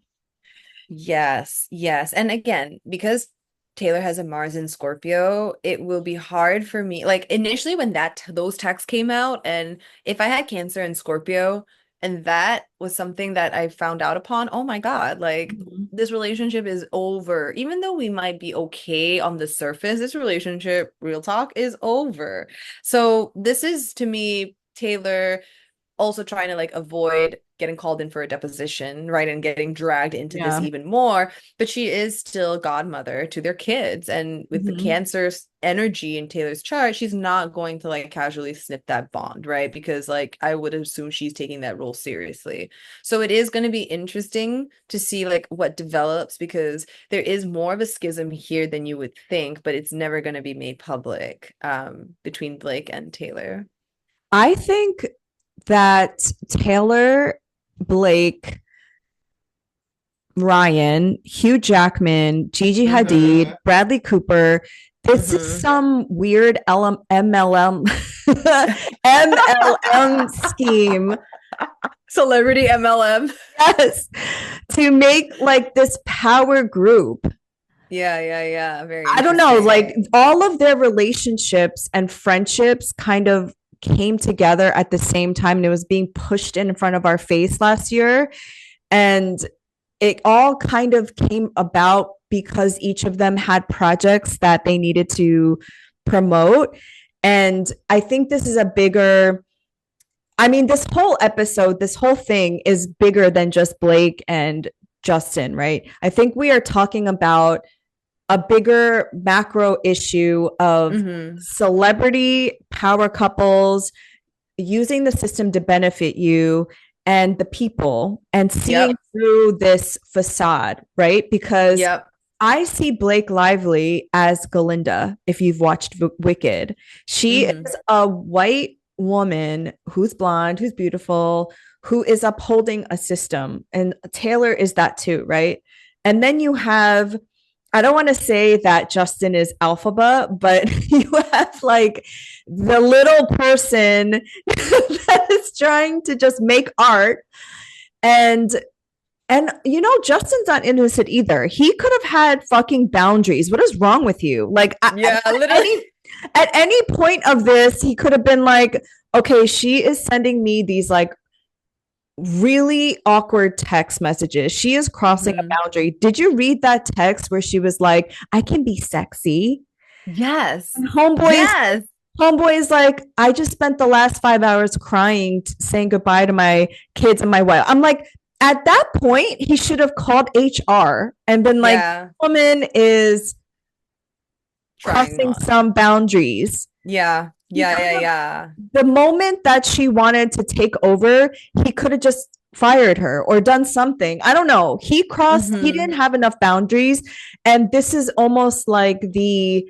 Yes, yes. And again, because Taylor has a Mars in Scorpio, it will be hard for me. Like initially when those texts came out, and if I had Cancer and Scorpio, and that was something that I found out upon, oh my God, like Mhm. this relationship is over. Even though we might be okay on the surface, this relationship, real talk, is over. So this is to me, Taylor also trying to like avoid getting called in for a deposition, right? And getting dragged into this Yeah. even more. But she is still godmother to their kids. And with the Mhm. Cancer's energy in Taylor's chart, she's not going to like casually snip that bond, right? Because like I would assume she's taking that role seriously. So it is going to be interesting to see like what develops, because there is more of a schism here than you would think, but it's never going to be made public between Blake and Taylor. I think that Taylor, Blake, Ryan, Hugh Jackman, Gigi Mm-hmm. Hadid, Bradley Cooper. This is Mm-hmm. some weird MLM MLM scheme. Celebrity MLM. Yes, to make like this power group. Yeah, yeah, yeah. Very I don't know, interesting. like all of their relationships and friendships kind of came together at the same time, and it was being pushed in front of our face last year. And it all kind of came about because each of them had projects that they needed to promote. And I think this is a bigger, I mean, this whole episode, this whole thing is bigger than just Blake and Justin, right? I think we are talking about a bigger macro issue of Mm-hmm. celebrity power couples using the system to benefit you and the people and seeing Yep. through this facade, right? Because Yep. I see Blake Lively as Galinda, if you've watched Wicked. She Mm-hmm. is a white woman who's blonde, who's beautiful, who is upholding a system. And Taylor is that too, right? And then you have, I don't want to say that Justin is Alphaba, but you have like the little person that is trying to just make art. And you know, Justin's not innocent either. He could have had fucking boundaries. What is wrong with you? Like Yeah, literally. at any point of this, he could have been like, okay, she is sending me these like really awkward text messages. She is crossing a Mm-hmm. boundary. Did you read that text where she was like, I can be sexy? Yes. And Yes. homeboy is like, I just spent the last 5 hours crying, saying goodbye to my kids and my wife. I'm like, at that point, he should have called HR and been like, Yeah. woman is Trying crossing not. some boundaries. Yeah. He Yeah, could yeah, have, yeah. the moment that she wanted to take over, he could have just fired her or done something. I don't know. He Mm-hmm. didn't have enough boundaries. And this is almost like the,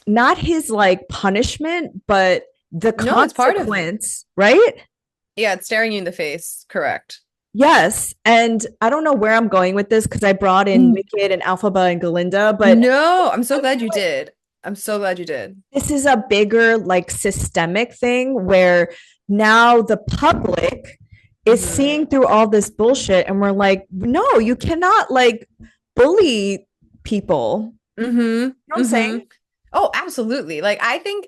not his like punishment, but the No, it's part of it. consequence, right? Yeah, it's staring you in the face. Correct. Yes. And I don't know where I'm going with this because I brought in Mm. Wicked and Alphaba and Galinda, but No, I'm so glad you did. I'm so glad you did. this is a bigger like systemic thing where now the public is Mm-hmm. seeing through all this bullshit and we're like, no, you cannot like bully people. Mm-hmm. You know what I'm Mm-hmm. saying? Oh, absolutely. Like I think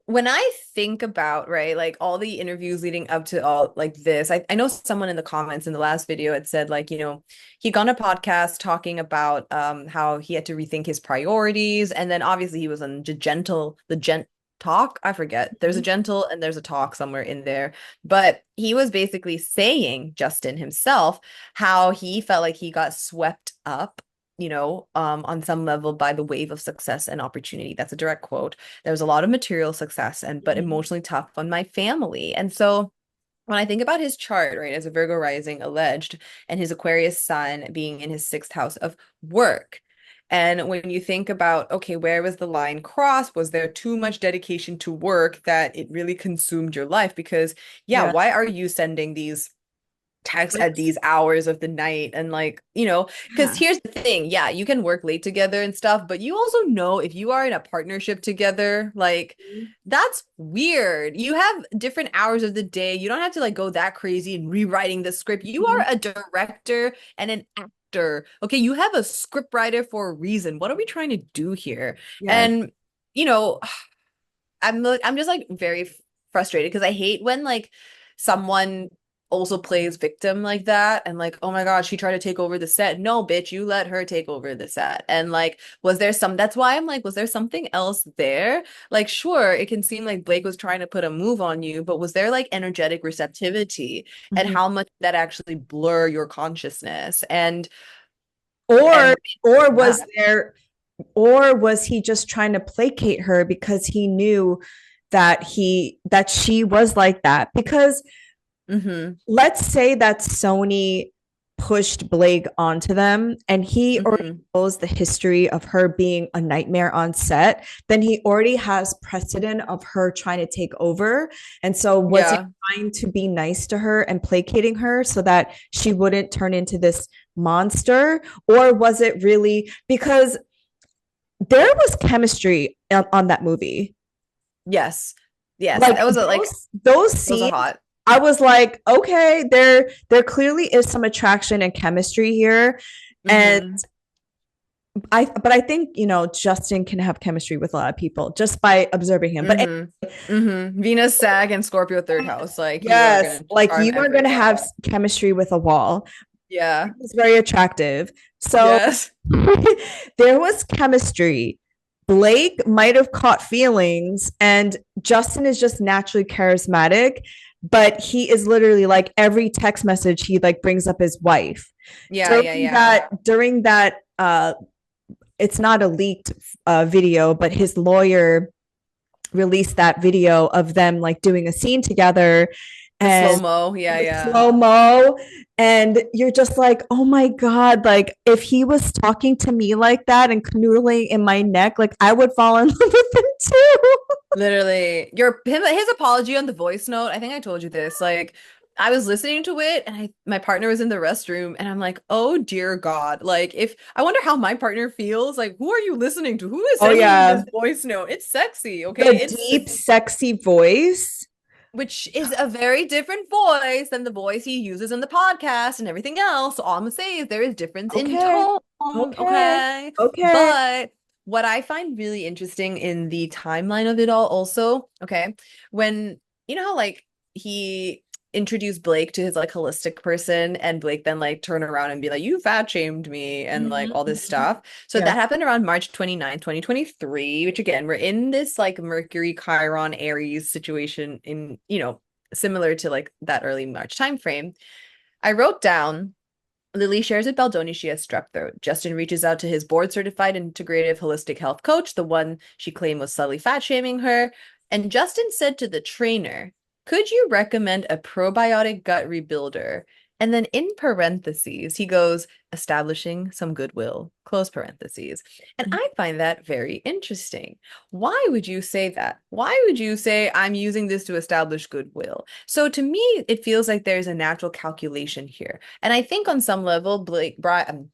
when I think about, right, like all the interviews leading up to all like this, I know someone in the comments in the last video had said, like, he'd gone a podcast talking about how he had to rethink his priorities. And then obviously he was on the gent talk. I forget. There's a Mhm. gentle and there's a talk somewhere in there. But he was basically saying, Justin himself, how he felt like he got swept up, on some level by the wave of success and opportunity. That's a direct quote. There was a lot of material success but Mhm. emotionally tough on my family. And so when I think about his chart, right, as a Virgo rising alleged, and his Aquarius sun being in his sixth house of work. And when you think about, okay, where was the line crossed? Was there too much dedication to work that it really consumed your life? Because, yeah, Yeah. why are you sending these text at It's, these hours of the night? And like, because yeah. here's the thing, yeah, you can work late together and stuff, but you also know if you are in a partnership together, like that's weird. You have different hours of the day. You don't have to like go that crazy and rewriting the script. You are Mhm. a director and an actor. Okay, you have a script writer for a reason. What are we trying to do here? Yes. And you know, I'm just like very frustrated because I hate when like someone also plays victim like that, and like, oh my god, she tried to take over the set. No, bitch, you let her take over the set. And like, was there some, that's why I'm like, was there something else there? Like, sure, it can seem like Blake was trying to put a move on you, but was there like energetic receptivity, and Mhm. how much that actually blur your consciousness? Or And or was that. there or was he just trying to placate her because he knew that she was like that? Because Mm-hmm. let's say that Sony pushed Blake onto them and he already Mm-hmm. knows the history of her being a nightmare on set, then he already has precedent of her trying to take over. And so was he Yeah. trying to be nice to her and placating her so that she wouldn't turn into this monster? Or was it really because there was chemistry on that movie? Yes. Yes. Like That was a like those it was a scenes, hot. I was like, okay, there clearly is some attraction and chemistry here. And Mm-hmm. I think, Justin can have chemistry with a lot of people just by observing him. But Mm-hmm. Mm-hmm. Venus, Sag, and Scorpio third house. Like you are yes, gonna like charm you are going to everyone. have chemistry with a wall. Yeah. It's very attractive. So Yes. there was chemistry. Blake might have caught feelings, and Justin is just naturally charismatic, but he is literally like every text message he like brings up his wife. Yeah, yeah, During yeah. that it's not a leaked video, but his lawyer released that video of them like doing a scene together The and slow-mo. Yeah, yeah. slow mo, and you're just like, oh my god, like if he was talking to me like that and canoodling in my neck, like I would fall in love with him too. Literally. His apology on the voice note, I think I told you this. Like I was listening to it and my partner was in the restroom and I'm like, "Oh dear God. Like if I wonder how my partner feels. Like who are you listening to? Who is Oh sending you yeah, this voice note? It's sexy, okay? the deep sexy voice. Which is a very different voice than the voice he uses in the podcast and everything else. So all I'm gonna say is there is difference in Okay, tone, okay, okay? okay. But what I find really interesting in the timeline of it all also, okay, when you know how like he introduced Blake to his like holistic person and Blake then like turn around and be like, you fat shamed me and like Mhm, all this mhm. stuff. So Yeah. that happened around March 29th, 2023, which again, we're in this like Mercury, Chiron, Aries situation in, similar to like that early March timeframe. I wrote down Lily shares with Baldoni she has strep throat. Justin reaches out to his board certified integrative holistic health coach, the one she claimed was subtly fat shaming her. And Justin said to the trainer, could you recommend a probiotic gut rebuilder? And then in parentheses, he goes, establishing some goodwill, close parentheses. And I find that very interesting. Why would you say that? Why would you say, I'm using this to establish goodwill? So to me, it feels like there's a natural calculation here. And I think on some level, Blake Bryan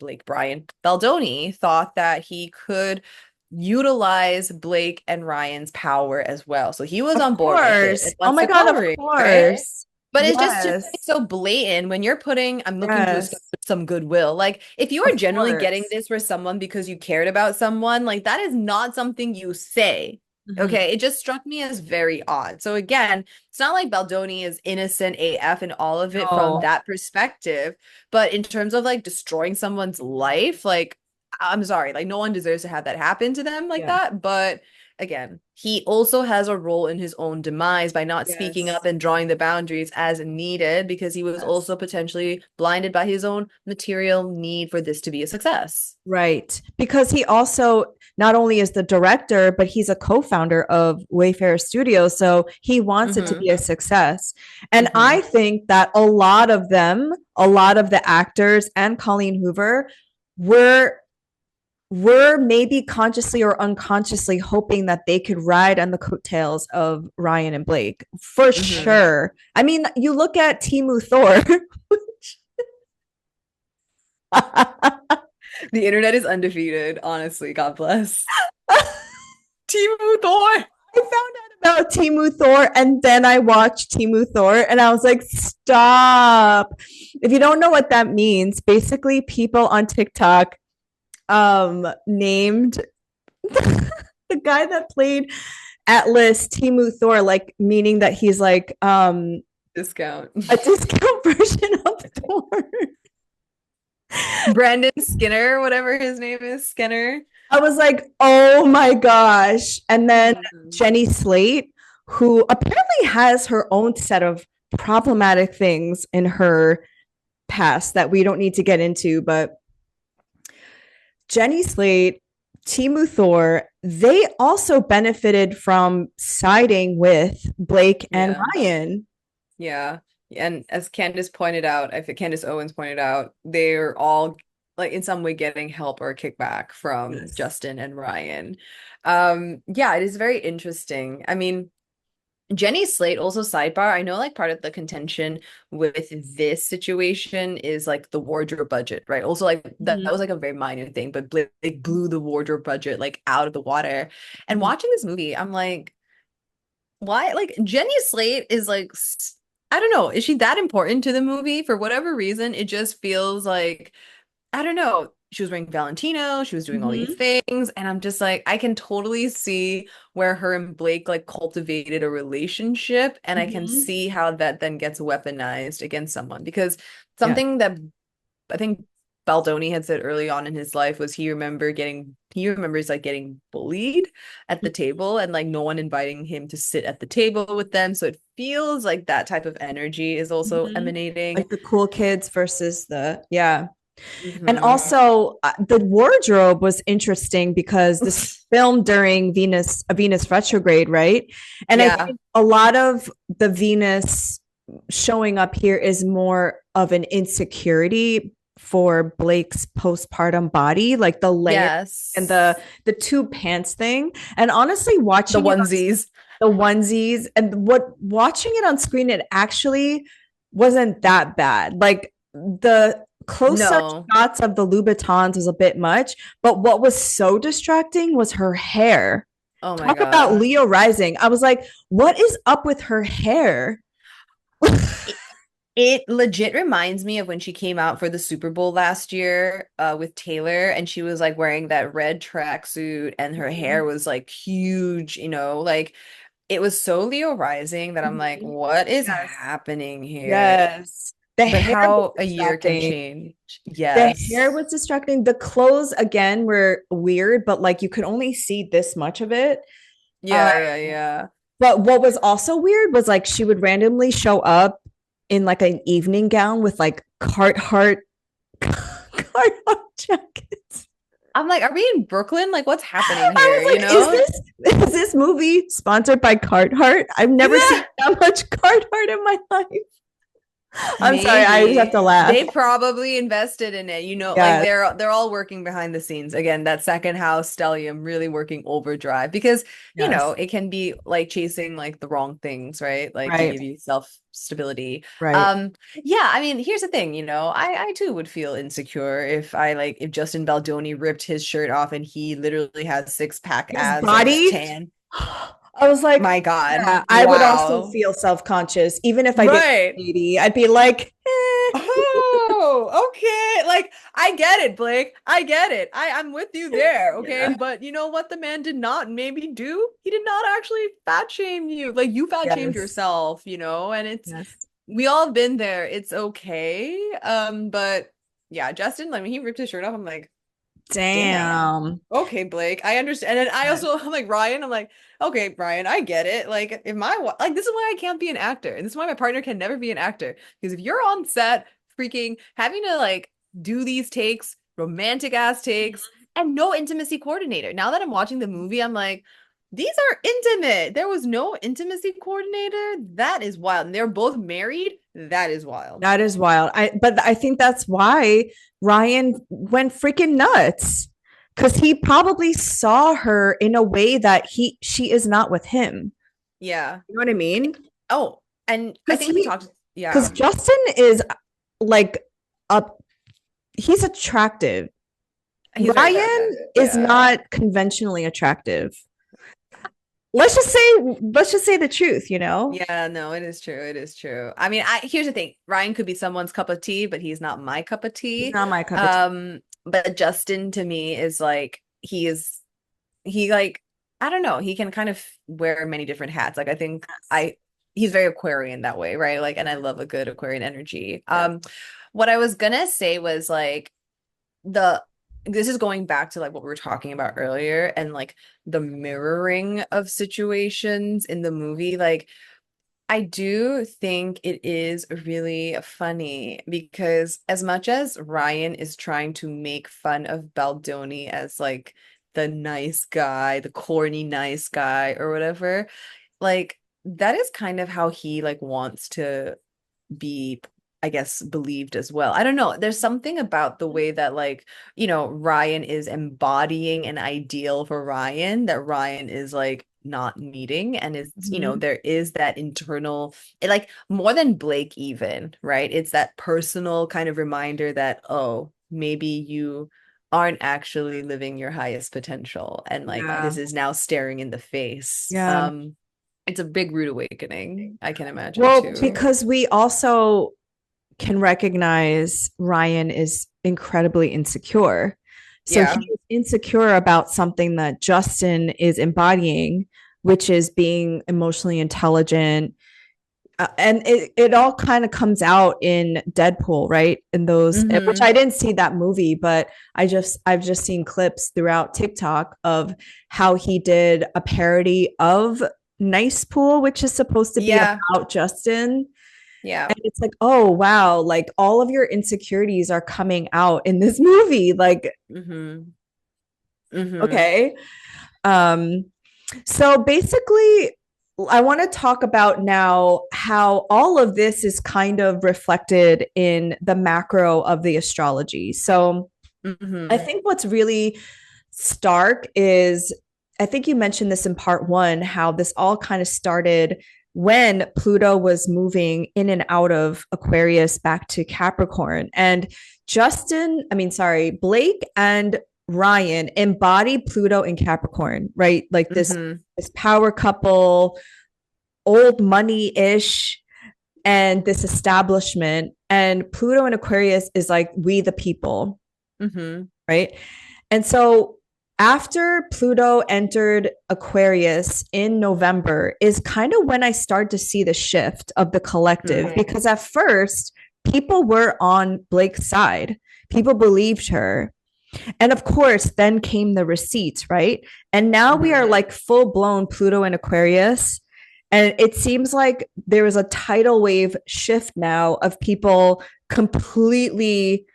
Baldoni thought that he could utilize Blake and Ryan's power as well. So he was Of on board with it. course. It Oh wants my the God, of covering, right? course. But it's just to me Yes. so blatant when you're putting, I'm looking to establish Yes. some goodwill. Like, if you are Of genuinely getting course. this for someone because you cared about someone, like, that is not something you say. Mhm. Okay. It just struck me as very odd. So, again, it's not like Baldoni is innocent AF and all of it from No. that perspective. But in terms of like destroying someone's life, like, I'm sorry, like, no one deserves to have that happen to them like Yeah. that. But again, he also has a role in his own demise by not speaking up Yes. and drawing the boundaries as needed because he was Yes. also potentially blinded by his own material need for this to be a success. Right. Because he also not only is the director, but he's a co-founder of Wayfarer Studios. So he wants it to Mm-hmm. be a success. And Mm-hmm. I think that a lot of them, a lot of the actors and Colleen Hoover were maybe consciously or unconsciously hoping that they could ride on the coattails of Ryan and Blake for Mm-hmm. sure. I mean, you look at Timu Thor. The internet is undefeated, honestly. God bless. Timu Thor. I found out about Timu Thor and then I watched Timu Thor and I was like, stop. If you don't know what that means, basically people on TikTok named the guy that played Atlas Timu Thor, like meaning that he's like discount. a discount version of Thor. Brandon Skinner, whatever his name is, Skinner. I was like, oh my gosh. And then Mhm. Jenny Slate, who apparently has her own set of problematic things in her past that we don't need to get into, but Jenny Slate, Timu Thor, they also benefited from siding with Blake and Yeah. Ryan. Yeah. And as Candace pointed out, I think Candace Owens pointed out, they're all like in some way getting help or kickback from Yes. Justin and Ryan. Yeah, it is very interesting. I mean, Jenny Slate, also sidebar, I know like part of the contention with this situation is like the wardrobe budget, right? Also, like that was like a very minor thing, but Blake blew the wardrobe budget like out of the water. And Mhm. watching this movie, I'm like, why? Like Jenny Slate is like, I don't know, is she that important to the movie? For whatever reason, it just feels like, I don't know. She was wearing Valentino, she was doing all these Mhm. things, and I'm just like, I can totally see where her and Blake like cultivated a relationship, and I can Mhm. see how that then gets weaponized against someone because Yeah. something that I think Baldoni had said early on in his life was he remembers like getting bullied at the table and like no one inviting him to sit at the table with them. So it feels like that type of energy is also Mhm. emanating. Like the cool kids versus the, yeah. And Mhm. also, the wardrobe was interesting because this was filmed during a Venus retrograde, right? And I Yeah. think a lot of the Venus showing up here is more of an insecurity for Blake's postpartum body, like the layer and Yes. the two pants thing. And honestly, The watching it on onesies. the onesies and what watching it on screen, it actually wasn't that bad. Like the close-up No. shots of the Louboutins was a bit much, but what was so distracting was her hair. Oh my Talk about God. Leo rising. I was like, what is up with her hair? It, it legit reminds me of when she came out for the Super Bowl last year with Taylor and she was like wearing that red tracksuit and her hair was like huge, like it was so Leo rising that I'm like, what is Yes. happening here? Yes. The But hair was how a year can distracting. change. The hair Yes. was distracting. The clothes again were weird, but like you could only see this much of it. Uh, Yeah, yeah, yeah. but what was also weird was like she would randomly show up in like an evening gown with like Carhartt jackets. I'm like, are we in Brooklyn? Like, what's happening I here? was like, is this movie sponsored by Carhartt? I've never seen that much Carhartt in my life. I'm sorry, I just have Maybe to laugh. they probably invested in it, like Yeah. they're all working behind the scenes. Again, that second house stellium really working overdrive because Yes. it can be like chasing like the wrong things, right? Like to Right. give you self stability. Right. Yeah, I mean, here's the thing, I too would feel insecure if Justin Baldoni ripped his shirt off and he literally has six-pack His abs and is body. tan. I was like, My God. yeah, I would also Wow. feel self-conscious, even if I did Right. 80. I'd be like, Oh, okay. Like, I get it, Blake. I get it. I'm with you there, okay? yeah, But you know what the man did not maybe do? He did not actually fat shame you. Like, you fat shamed yes, yourself, and yes. we all been there. It's okay. But yeah, Justin, like when he ripped his shirt off, I'm like, damn. Damn. Okay, Blake, I understand. And then I also, I'm like, Ryan, I'm like, okay, Brian, I get it. Like, like, this is why I can't be an actor. And this is why my partner can never be an actor. Because if you're on set freaking having to like do these takes, romantic ass takes, and no intimacy coordinator. Now that I'm watching the movie, I'm like, these are intimate. There was no intimacy coordinator. That is wild. And they're both married. That is wild. That is wild. But I think that's why Ryan went freaking nuts. Because he probably saw her in a way that she is not with him. Yeah. You know what I mean? Oh, and I Because think we talked, because yeah. Justin is like up he's attractive. He's very attractive. Ryan is Yeah. not conventionally attractive. Let's just say the truth, you know? Yeah, no, it is true. It is true. I mean, here's the thing. Ryan could be someone's cup of tea, but he's not my cup of He's tea. not my cup of tea. But Justin to me is like he like I don't know, he can kind of wear many different hats. Like I think Yes. he's very Aquarian that way, right? Like, and I love a good Aquarian energy. What I was gonna say was like the this is going back to like what we were talking about earlier and like the mirroring of situations in the movie. Like, I do think it is really funny because as much as Ryan is trying to make fun of Baldoni as like the nice guy, the corny nice guy or whatever, like that is kind of how he like wants to be, I guess, believed as well. I don't know. There's something about the way that like, Ryan is embodying an ideal for Ryan that Ryan is like not meeting and is, Mhm. there is that internal like more than Blake even, right? It's that personal kind of reminder that, oh, maybe you aren't actually living your highest potential and like Yeah. this is now staring in the face. Yeah. It's a big rude awakening, I can imagine Well, too. because we also can recognize Ryan is incredibly insecure. So he Yeah. is insecure about something that Justin is embodying, which is being emotionally intelligent. And it all kind of comes out in Deadpool, right? In those, which Mm-hmm. I didn't see that movie, but I've just seen clips throughout TikTok of how he did a parody of Nice Pool, which is supposed to be Yeah. about Justin. Yeah. And it's like, oh wow, like all of your insecurities are coming out in this movie. Like, Mm-hmm. Mm-hmm. okay. Um, so basically, I want to talk about now how all of this is kind of reflected in the macro of the astrology. So I Mm-hmm. think what's really stark is I think you mentioned this in part one, how this all kind of started when Pluto was moving in and out of Aquarius back to Capricorn. And Blake and Ryan embody Pluto in Capricorn, right? Like Mm-hmm. this power couple, old money ish, and this establishment. And Pluto in Aquarius is like we the people, Mm-hmm. right? And so after Pluto entered Aquarius in November is kind of when I start to see the shift of the collective Mm-hmm. because at first people were on Blake's side. People believed her. And of course, then came the receipts, right? And now we Mm-hmm. are like full blown Pluto in Aquarius. And it seems like there is a tidal wave shift now of people completely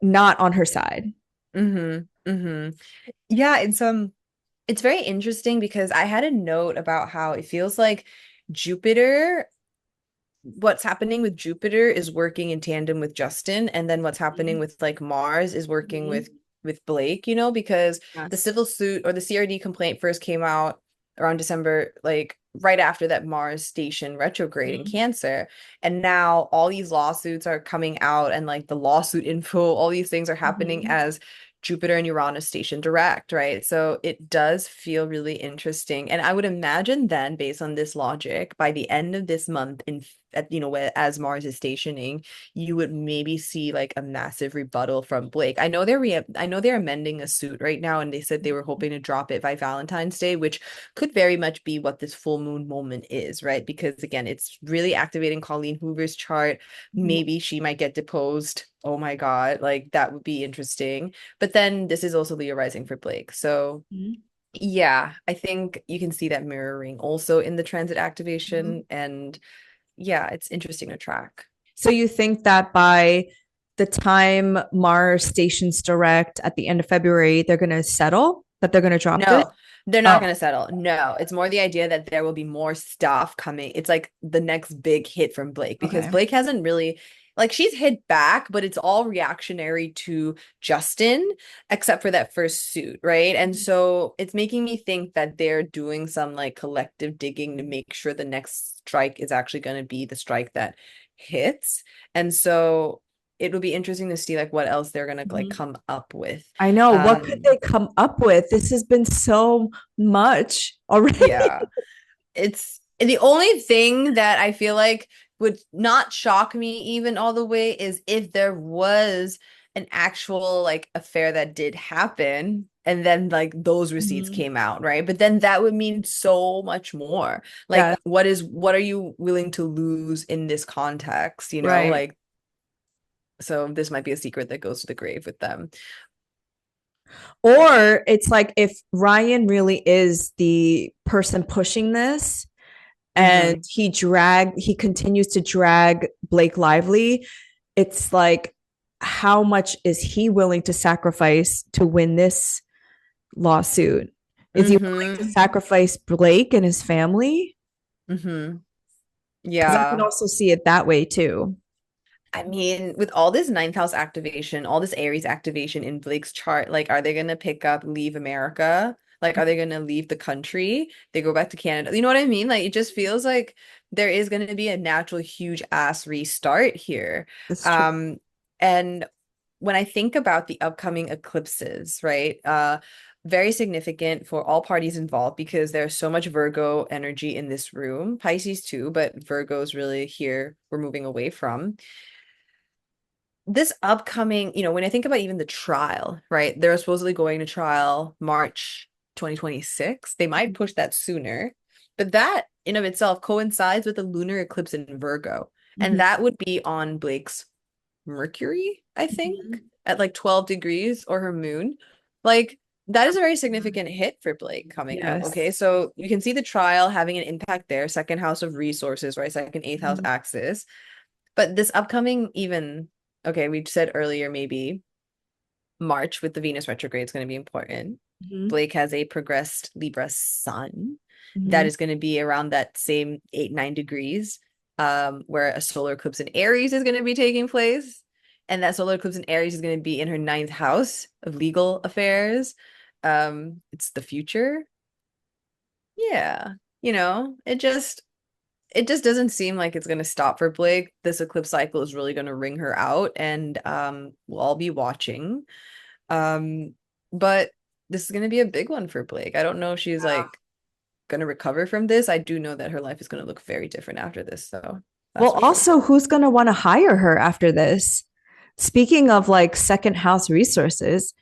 not on her side. Mm-hmm. Mm-hmm. Yeah, it's very interesting because I had a note about how it feels like Jupiter, what's happening with Jupiter is working in tandem with Justin, and then what's happening with like Mars is working Mhm. with Blake, because the Yes. civil suit or the CRD complaint first came out around December, like right after that Mars station retrograde in Mhm. Cancer. And now all these lawsuits are coming out and like the lawsuit info, all these things are happening Mhm. as Jupiter and Uranus station direct, right? So it does feel really interesting. And I would imagine then, based on this logic, by the end of this month, as Mars is stationing, you would maybe see like a massive rebuttal from Blake. I know they're amending a suit right now, and they said they were hoping to drop it by Valentine's Day, which could very much be what this full moon moment is, right? Because again, it's really activating Colleen Hoover's chart. Mhm. Maybe she might get deposed. Oh my God, like that would be interesting. But then this is also Leo rising for Blake. So Mhm. yeah, I think you can see that mirroring also in the transit Mhm. activation. And yeah, it's interesting to track. So you think that by the time Mars stations direct at the end of February, they're going to settle, that they're going to drop this? No, they're not Oh, going to settle. No, it's more the idea that there will be more stuff coming. It's like the next big hit from Blake because okay. Blake hasn't really, like, she's hit back, but it's all reactionary to Justin, except for that first suit, right? And so it's making me think that they're doing some like collective digging to make sure the next strike is actually going to be the strike that hits. And so it will be interesting to see like what else they're going to like Mhm. come up with. I know. What could Um, they come up with? This has been so much already. yeah. It's the only thing that I feel like would not shock me even all the way is if there was an actual like affair that did happen, and then like those receipts Mhm. came out, right? But then that would mean so much more. Like Yeah, what are you willing to lose in this context, you know? right. Like, so this might be a secret that goes to the grave with them. Or it's like if Ryan really is the person pushing this and Mm-hmm. he continues to drag Blake Lively, it's like how much is he willing to sacrifice to win this lawsuit? Is he willing to Mm-hmm. sacrifice Blake and his family? Mm-hmm. Because I can Yeah. also see it that way too. I mean, with all this ninth house activation, all this Aries activation in Blake's chart, like, are they going to pick up, leave America? Like, are they going to leave the country? They go back to Canada. You know what I mean? Like, it just feels like there is going to be a natural, huge ass restart here. That's true. Um, and when I think about the upcoming eclipses, right? Very significant for all parties involved because there's so much Virgo energy in this room, Pisces too, but Virgo's really here we're moving away from this upcoming, when I think about even the trial, right? They're supposedly going to trial March 2026. They might push that sooner, but that in of itself coincides with the lunar eclipse in Virgo. And Mhm. that would be on Blake's Mercury, I think, Mhm. at like 12 degrees or her moon. Like that is a very significant hit for Blake coming up. Yes. Okay. So you can see the trial having an impact there, second house of resources, right? Second, eighth house Mhm. axis. But this upcoming even, okay, we said earlier maybe March with the Venus retrograde is going to be important. Mhm. Blake has a progressed Libra sun that Mhm. is going to be around that same 8, 9 degrees, where a solar eclipse in Aries is going to be taking place. And that solar eclipse in Aries is going to be in her ninth house of legal affairs. It's the future. Yeah. It just doesn't seem like it's going to stop for Blake. This eclipse cycle is really going to ring her out, and we'll all be watching. Um, but this is going to be a big one for Blake. I don't know if she's Yeah. like going to recover from this. I do know that her life is going to look very different after this, though. That's Well, for sure. also, who's going to want to hire her after this? Speaking of like second house resources,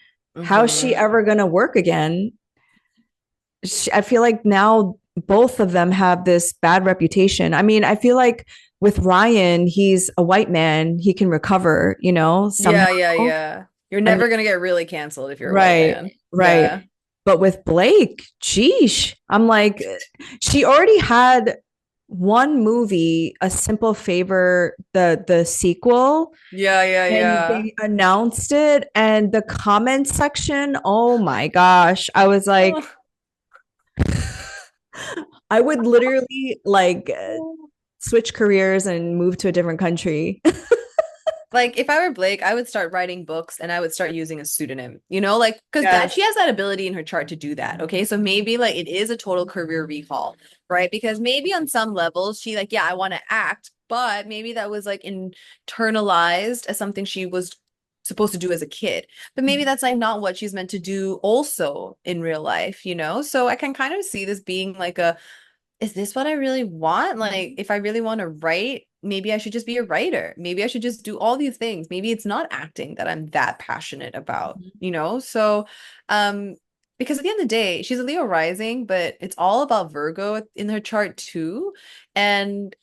how is she Mm-hmm. ever going to work again? I feel like now both of them have this bad reputation. I mean, I feel like with Ryan, he's a white man. He can recover, somehow. Yeah, yeah, yeah. You're And never going to get really canceled if you're a white right, man. right. Yeah. But with Blake, sheesh, I'm like, she already had one movie, A Simple Favor, the sequel, Yeah, yeah, and yeah. they announced it, and the comment section, oh my gosh, I was like, I would literally like switch careers and move to a different country. Like if I were Blake, I would start writing books and I would start using a pseudonym, like because that Yes. she has that ability in her chart to do that. Okay. So maybe like it is a total career recall, right? Because maybe on some levels she like, yeah, I want to act, but maybe that was like internalized as something she was supposed to do as a kid. But maybe that's like not what she's meant to do also in real life. So I can kind of see this being like is this what I really want? Like, if I really want to write, maybe I should just be a writer. Maybe I should just do all these things. Maybe it's not acting that I'm that passionate about. So, um, because at the end of the day, she's a Leo rising, but it's all about Virgo in her chart too. And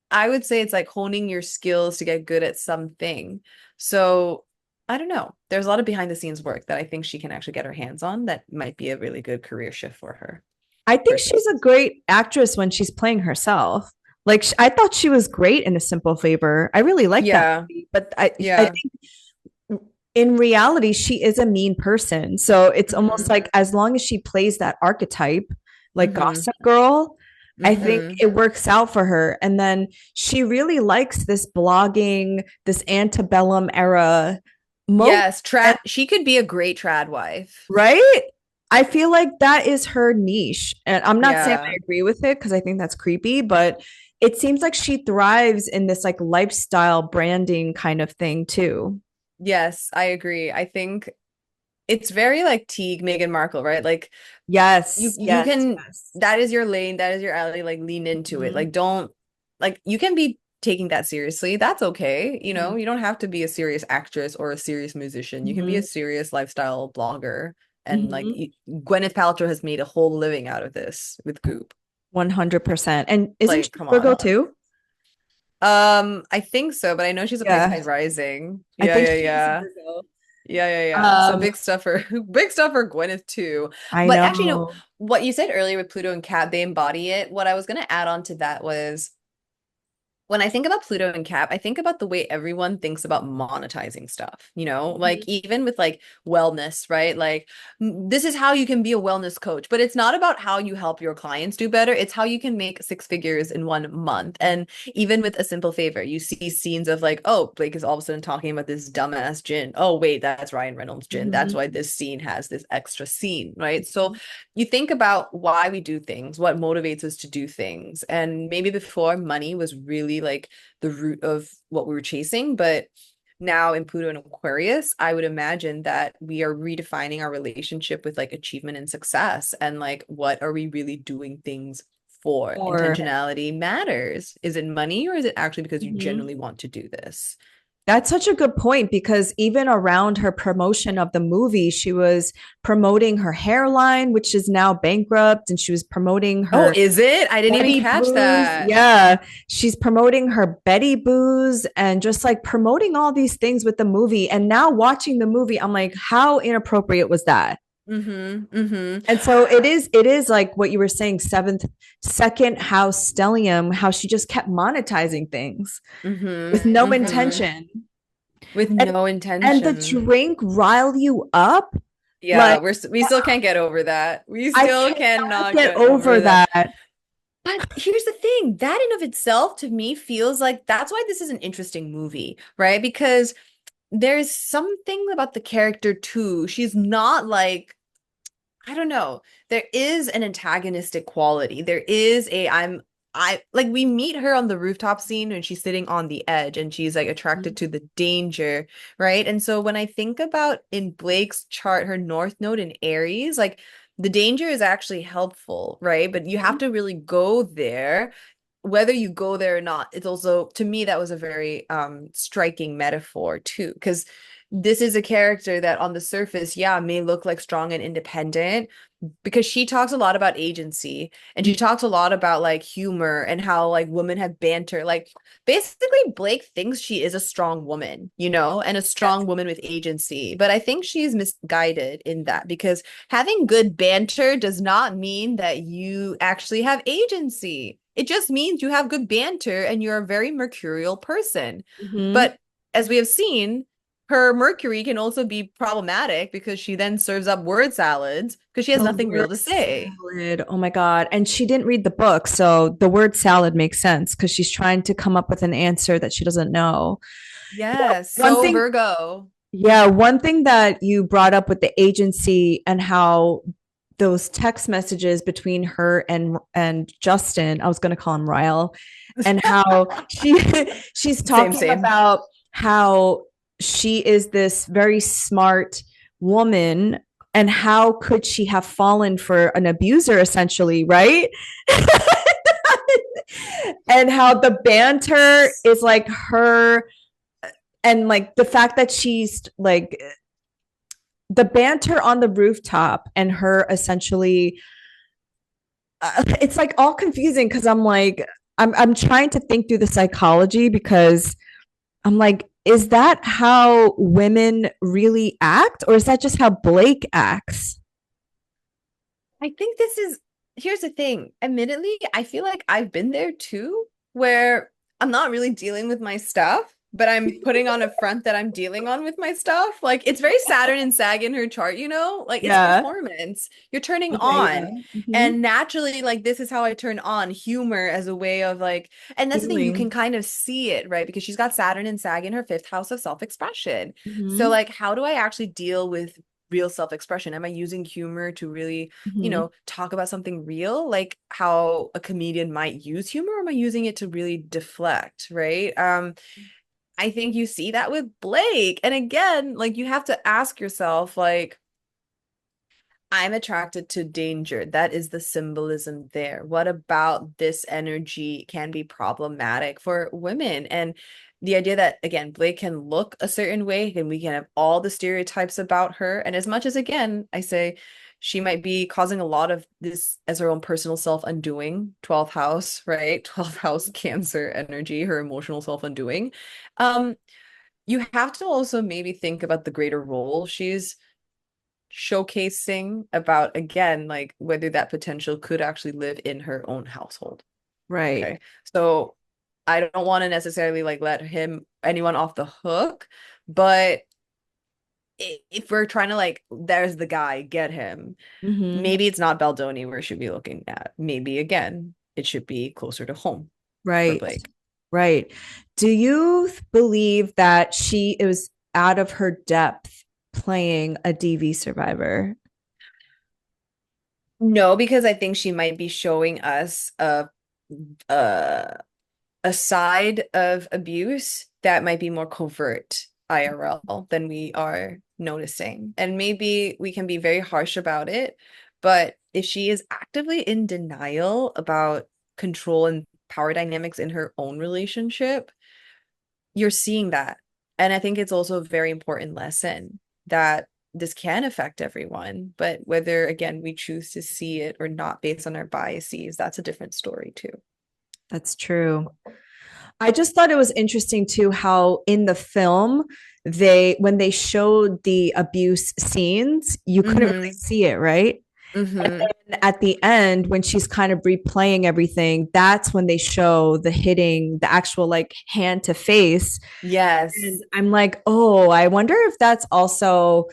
I would say it's like honing your skills to get good at something. So, I don't know. There's a lot of behind the scenes work that I think she can actually get her hands on that might be a really good career shift for her, I think personally. she's a great actress when she's playing herself. Like I thought she was great in A Simple Favor. I really liked that Yeah. movie, but I Yeah. think in reality she is a mean person. So it's almost Hmm. like as long as she plays that archetype, like Hmm. Gossip Girl, I think Hmm. it works out for her. And then she really likes this blogging, this antebellum era moment, Yes, trad. She could be a great trad wife. right? I feel like that is her niche. And I'm not saying I Yeah. agree with it because I think that's creepy, but it seems like she thrives in this like lifestyle branding kind of thing too. Yes, I agree. I think it's very like Teague, Meghan Markle, right? Like you Yes, you yes, can yes. that is your lane, that is your alley, like lean into it. Mhm. Like don't like you can be taking that seriously, that's okay. You Mhm. know, you don't have to be a serious actress or a serious musician. You can be a Mhm. serious lifestyle blogger. And like Mhm. Gwyneth Paltrow has made a whole living out of this with Goop. 100%. And isn't Like, she come Virgo on. too? I think so, but I know she's a Yeah, Pisces rising. I Yeah, think yeah, she is a yeah. Virgo. Yeah, yeah, yeah. So Um, big stuff for big stuff for Gwyneth too. I But actually, no, know. what you said earlier with Pluto and Cap, they embody it. What I was gonna add on to that was when I think about Pluto and Cap, I think about the way everyone thinks about monetizing stuff, you know, like Mhm. even with like wellness, right? Like this is how you can be a wellness coach, but it's not about how you help your clients do better. It's how you can make six figures in 1 month. And even with a simple favor, you see scenes of like, oh, Blake is all of a sudden talking about this dumbass gin. Oh, wait, that's Ryan Reynolds' gin. That's Mhm. why this scene has this extra scene, right? So you think about why we do things, what motivates us to do things. And maybe before money was really like the root of what we were chasing, but now in Pluto and Aquarius, I would imagine that we are redefining our relationship with like achievement and success and like what are we really doing things for? Or Intentionality matters. Is it money or is it actually because you Mhm. genuinely want to do this? That's such a good point because even around her promotion of the movie, she was promoting her hairline, which is now bankrupt, and she was promoting Oh, her is it? I didn't even Betty catch Boos. that. Yeah, she's promoting her Betty Boos and just like promoting all these things with the movie. And now watching the movie, I'm like, how inappropriate was that? Mm-hmm. Mm-hmm. And so it is like what you were saying, seventh, second house stellium, how she just kept monetizing things with Mm-hmm. no Mm-hmm. intention. With And no and the intention. drink rile you up. Yeah, Like we still can't get over that. We I still cannot cannot get get over over that. that. But here's the thing, that in of itself to me feels like that's why this is an interesting movie, right? Because there's something about the character too. She's not like I don't know. There is an antagonistic quality. There is a I like we meet her on the rooftop scene when she's sitting on the edge and she's like attracted to the danger, right? And so when I think about in Blake's chart her north node in Aries, like the danger is actually helpful, right? But you have to really go there. Whether you go there or not, it's also to me that was a very striking metaphor too, because this is a character that on the surface, yeah, may look like strong and independent because she talks a lot about agency and she talks a lot about like humor and how like women have banter. Like basically, Blake thinks she is a strong woman, you know, and a strong woman with agency. But I think she's misguided in that because having good banter does not mean that you actually have agency. It just means you have good banter and you're a very mercurial person. Mhm. But as we have seen, her Mercury can also be problematic because she then serves up word salads because she has The nothing real word to say. salad. Oh my God. And she didn't read the book. So the word salad makes sense because she's trying to come up with an answer that she doesn't know. Yeah. Yes, One so thing, Virgo. yeah, one thing that you brought up with the agency and how those text messages between her and Justin, I was going to call him Ryle, and how she's Same, talking same. about how she is this very smart woman and how could she have fallen for an abuser essentially, right? And how the banter is like her and like the fact that she's like the banter on the rooftop and her essentially it's like all confusing because I'm like I'm trying to think through the psychology because I'm like is that how women really act or is that just how Blake acts? I think this is, here's the thing. Admittedly, I feel like I've been there too, where I'm not really dealing with my stuff, but I'm putting on a front that I'm dealing on with my stuff. Like it's very Saturn and Sag in her chart, you know? Like it's Yeah. performance. You're turning Yeah, yeah. on. Mm-hmm. And naturally, like this is how I turn on humor as a way of like, and that's the thing, you can Healing. kind of see it, right? Because she's got Saturn and Sag in her fifth house of self-expression. So, Mm-hmm. like, how do I actually deal with real self-expression? Am I using humor to really Mm-hmm. talk about something real, like how a comedian might use humor, or am I using it to really deflect, right? I think you see that with Blake. And again, like you have to ask yourself, like, I'm attracted to danger. That is the symbolism there. What about this energy can be problematic for women? And the idea that, again, Blake can look a certain way and we can have all the stereotypes about her. And as much as, again, I say she might be causing a lot of this as her own personal self undoing, 12th house, right? 12th house Cancer energy, her emotional self undoing. Um, you have to also maybe think about the greater role she's showcasing about, again, like whether that potential could actually live in her own household. Right. Okay. So I don't want to necessarily like let anyone off the hook, but if we're trying to like, there's the guy, get him. Mm-hmm. Maybe it's not Baldoni we should be looking at. Maybe again, it should be closer to home for Right. Blake. Right. Do you believe that she is out of her depth playing a DV survivor? No, because I think she might be showing us a a side of abuse that might be more covert IRL than we are noticing. And maybe we can be very harsh about it, but if she is actively in denial about control and power dynamics in her own relationship, you're seeing that. And I think it's also a very important lesson that this can affect everyone, but whether, again, we choose to see it or not based on our biases, that's a different story too. That's true. I just thought it was interesting too how in the film when they showed the abuse scenes, you couldn't really Mm-hmm. see it, right? And Mm-hmm. then at the end, when she's kind of replaying everything, that's when they show the hitting, the actual like hand to face. And Yes. I'm like, oh, I wonder if that's also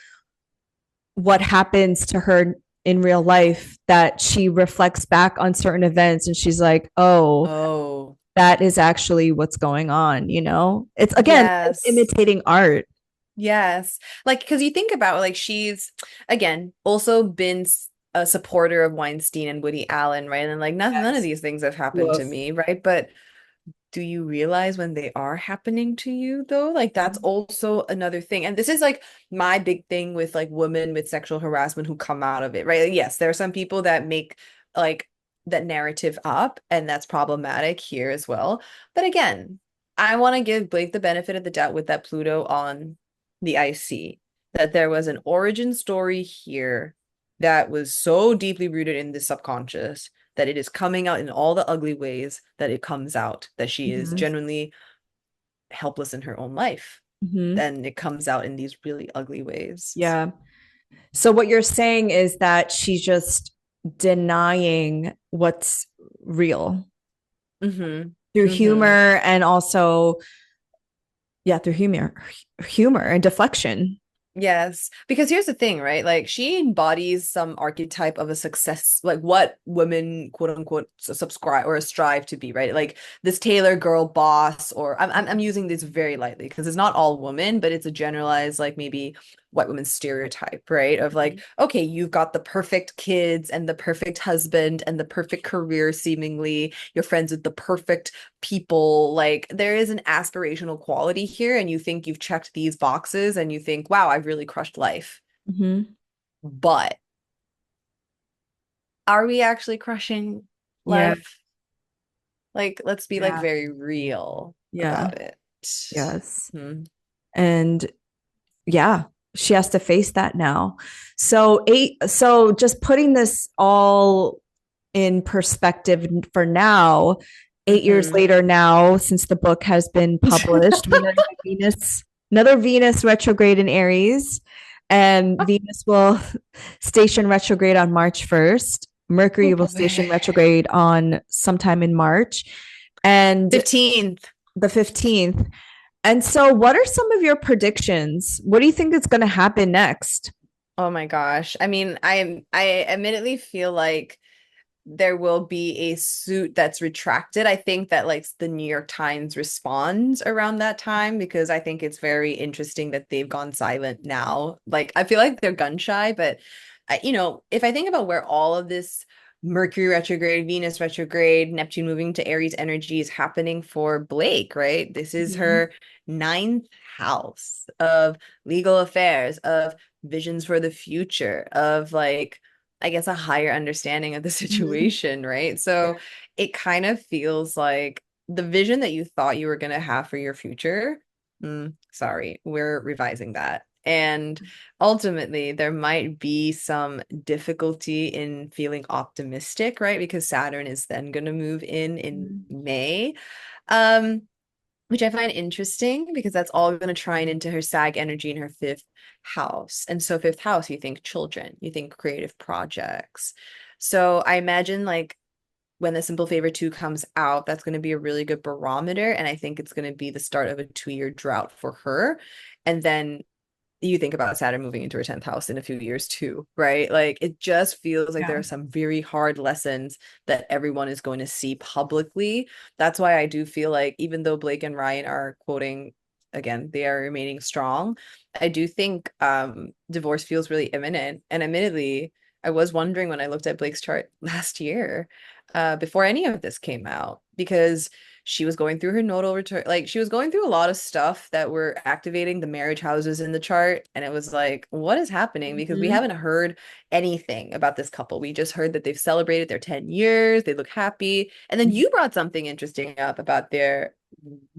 what happens to her in real life, that she reflects back on certain events and she's like, oh, Oh, that is actually what's going on, you know? It's again, it's yes. imitating art. Yes. Like, because you think about like she's again also been a supporter of Weinstein and Woody Allen, right? And like none of Yes. these things have happened to Woof. me, right? But do you realize when they are happening to you though? Like that's also another thing. And this is like my big thing with like women with sexual harassment who come out of it, right? Like, yes, there are some people that make like that narrative up, and that's problematic here as well. But again, I want to give Blake the benefit of the doubt with that Pluto on the IC, that there was an origin story here that was so deeply rooted in the subconscious that it is coming out in all the ugly ways that it comes out, that she is Mm-hmm. genuinely helpless in her own life. Mm-hmm. Then it comes out in these really ugly ways. Yeah. So what you're saying is that she's just denying what's real Mm-hmm. through Mm-hmm. humor and also, yeah, through humor and deflection. Yes, because here's the thing, right? Like she embodies some archetype of a success, like what women quote unquote subscribe or strive to be, right? Like this Taylor girl boss, or I'm using this very lightly because it's not all women, but it's a generalized like maybe white woman stereotype, right? Of like, okay, you've got the perfect kids and the perfect husband and the perfect career, seemingly. You're friends with the perfect people. Like there is an aspirational quality here, and you think you've checked these boxes and you think, wow, I've really crushed life. Mm-hmm. But are we actually crushing Yeah. life? Like, let's be like Yeah. very real Yeah. about it. Yes. Hmm. And yeah, she has to face that now. So just putting this all in perspective for now, 8 years Hmm. later now, since the book has been published, we are in another Venus retrograde in Aries, and Venus will station retrograde on March 1st. Oh Mercury will station boy. retrograde on sometime in March, and 15th. the 15th. And so, what are some of your predictions? What do you think is going to happen next? Oh my gosh. I mean, I admittedly feel like there will be a suit that's retracted. I think that like the New York Times responds around that time because I think it's very interesting that they've gone silent now. Like I feel like they're gun shy, but if I think about where all of this Mercury retrograde, Venus retrograde, Neptune moving to Aries energy is happening for Blake, right? This is Mhm. her ninth house of legal affairs, of visions for the future, of like, I guess, a higher understanding of the Mhm. situation, right? Yeah. So it kind of feels like the vision that you thought you were going to have for your future. Sorry, we're revising that. And ultimately, there might be some difficulty in feeling optimistic, right? Because Saturn is then going to move in Mhm. May. Um, which I find interesting because that's all going to try and into her SAG energy in her fifth house. And so fifth house, you think children, you think creative projects. So I imagine like when the Simple Favor 2 comes out, that's going to be a really good barometer. And I think it's going to be the start of a 2-year drought for her. And then you think about Saturn moving into her 10th house in a few years too, right? Like it just feels like there Yeah. are some very hard lessons that everyone is going to see publicly. That's why I do feel like even though Blake and Ryan are quoting again, they are remaining strong. I do think divorce feels really imminent. And admittedly, I was wondering when I looked at Blake's chart last year, before any of this came out, because she was going through her nodal return, like she was going through a lot of stuff that were activating the marriage houses in the chart. And it was like, what is happening? Because we Mhm. haven't heard anything about this couple. We just heard that they've celebrated their 10 years, they look happy. And then you brought something interesting up about their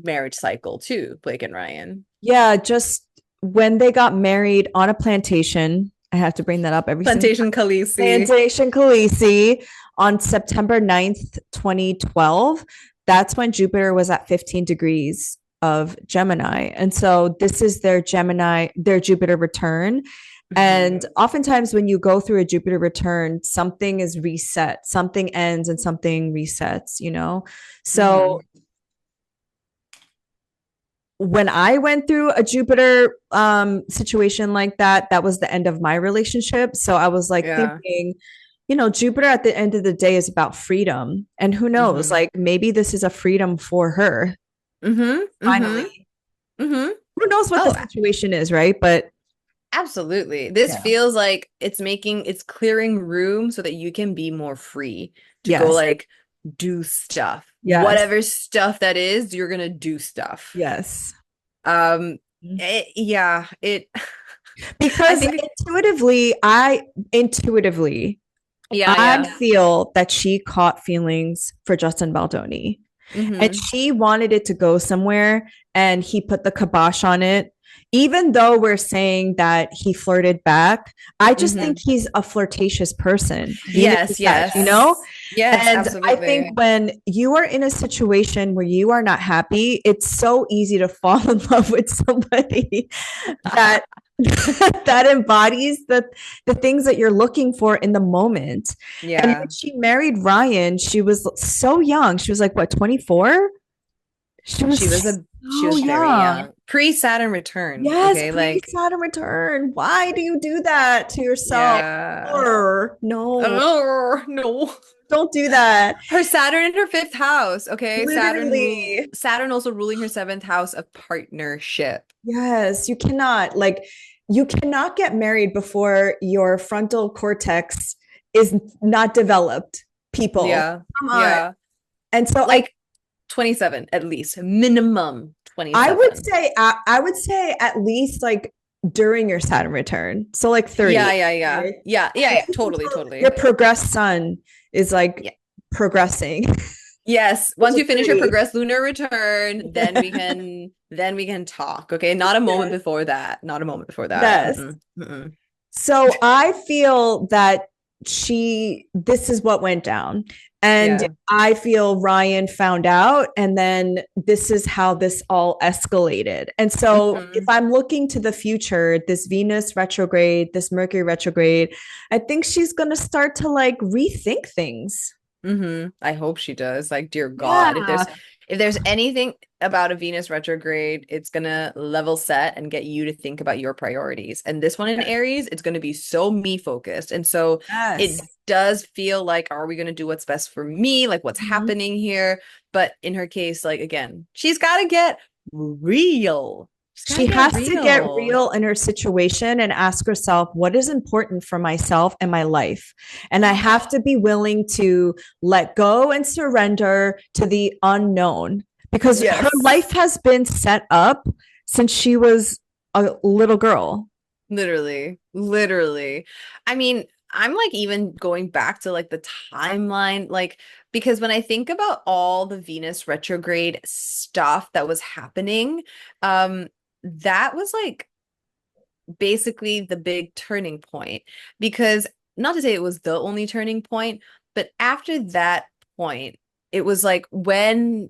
marriage cycle too, Blake and Ryan. Yeah, just when they got married on a plantation, I have to bring that up every single Plantation Khaleesi. plantation, Khaleesi, on September 9th, 2012. That's when Jupiter was at 15 degrees of Gemini. And so this is their Gemini, their Jupiter return. Mhm. And oftentimes, when you go through a Jupiter return, something is reset, something ends and something resets, you know? So Mhm. when I went through a Jupiter situation like that, that was the end of my relationship. So I was like Yeah. thinking, you know, Jupiter at the end of the day is about freedom. And who knows, Mhm. like maybe this is a freedom for her Mhm. Mhm. finally. Mhm. Who knows what the Oh, situation is, right? But absolutely. This yeah. feels like it's clearing room so that you can be more free to go Yes. like do stuff. Yes. Whatever stuff that is, you're gonna do stuff. Yes. Um, yeah, it I Because think intuitively, yeah, I yeah. feel that she caught feelings for Justin Baldoni. And Mm-hmm. she wanted it to go somewhere, and he put the kibosh on it. Even though we're saying that he flirted back, I just think Mm-hmm. he's a flirtatious person. Venus Yes, is Sag, you know? yes. Yes, And I think absolutely. when you are in a situation where you are not happy, it's so easy to fall in love with somebody that that embodies the things that you're looking for in the moment. And Yeah. when she married Ryan, she was so young. She was like what, 24? She was She so was very young. young. Pre-Saturn return, Yes, okay? Like, pre-Saturn return. Why do you do that to yourself? yeah. Or no, Oh, no. don't do that. Her Saturn in her fifth house. Okay. Literally. Saturn also ruling her seventh house of partnership. Yes, you cannot get married before your frontal cortex is not developed, people. Yeah. Come on. Yeah. And so Like 27 at least. Minimum I would 27. say I would say at least like during your Saturn return. So like 30. Yeah, yeah, yeah. Right? Yeah, At yeah, yeah. least Totally, until your totally. progressed sun is like Yeah. progressing, Yes. which Once is you finish your 30. progressed lunar return, then we can talk. Okay. Not a moment Yes. before that. Not a moment before that. Yes. Mm-mm. Mm-mm. So I feel that this is what went down. And Yeah. I feel Ryan found out, and then this is how this all escalated. And so, if Hmm. I'm looking to the future, this Venus retrograde, this Mercury retrograde, I think she's going to start to like rethink things. I hope she does. Like, dear God, Yeah. if there's anything about a Venus retrograde, it's gonna level set and get you to think about your priorities. And this one in Aries, it's gonna be so me focused. And so Yes. it does feel like, are we gonna do what's best for me? Like what's Mhm. happening here? But in her case, like again, she's gotta get real. She's got to She get has to get real. real in her situation and ask herself, what is important for myself and my life? And I have to be willing to let go and surrender to the unknown because her Yes. life has been set up since she was a little girl. Literally, literally. I mean, I'm like even going back to like the timeline, like because when I think about all the Venus retrograde stuff that was happening, that was like basically the big turning point. Because not to say it was the only turning point, but after that point, it was like when,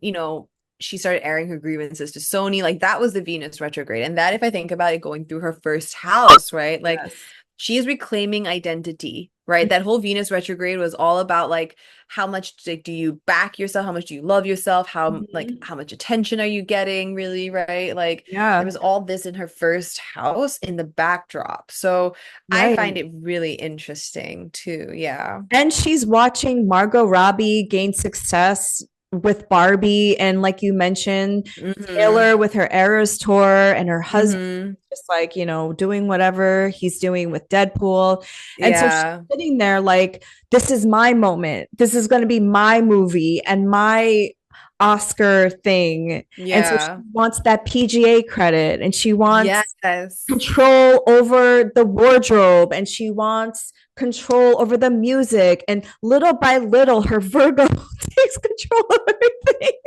she started airing her grievances to Sony, like that was the Venus retrograde. And that, if I think about it, going through her first house, right? Like Yes. she is reclaiming identity, right? That whole Venus retrograde was all about like how much like, do you back yourself? How much do you love yourself? How like Mhm. how much attention are you getting, really, right? Like there Yeah. was all this in her first house in the backdrop. So I find Right. it really interesting too. Yeah. And she's watching Margot Robbie gain success with Barbie. And like you mentioned, Mm-hmm. Taylor with her Eras tour and her husband Mm-hmm. just like, doing whatever he's doing with Deadpool. And so she's Yeah. sitting there like, this is my moment. This is going to be my movie and my Oscar thing. And so she Yeah. wants that PGA credit and she wants Yes. control over the wardrobe and she wants control over the music. And little by little, her Virgo takes control of everything.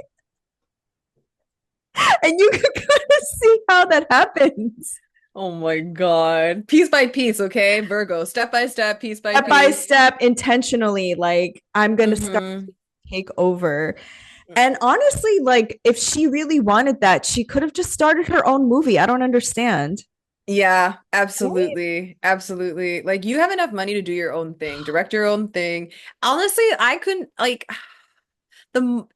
And you can kind of see how that happens. Oh my God. Piece by piece, okay? Virgo, step by step, piece by Step by piece. step, intentionally, like I'm going to start Mm-hmm. to take over. And honestly, like if she really wanted that, she could have just started her own movie. I don't understand. Yeah, Right. absolutely. Absolutely. Like you have enough money to do your own thing, direct your own thing. Honestly, I couldn't like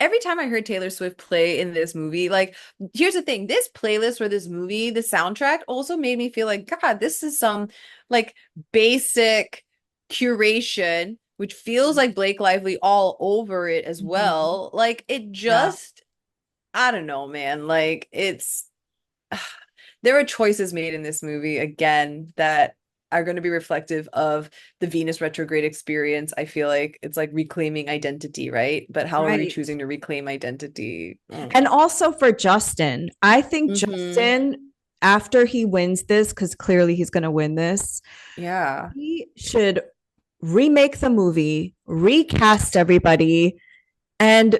every time I heard Taylor Swift play in this movie, like here's the thing, this playlist for this movie, the soundtrack also made me feel like God, this is some like basic curation, which feels like Blake Lively all over it as Mhm. well. Like it Yeah. just, I don't know, man. Like it's there are choices made in this movie again that are going to be reflective of the Venus retrograde experience. I feel like it's like reclaiming identity, right? But how are we Right. choosing to reclaim identity? And also for Justin, I think Mm-hmm. Justin, after he wins this, because clearly he's going to win this, Yeah. he should remake the movie, recast everybody, and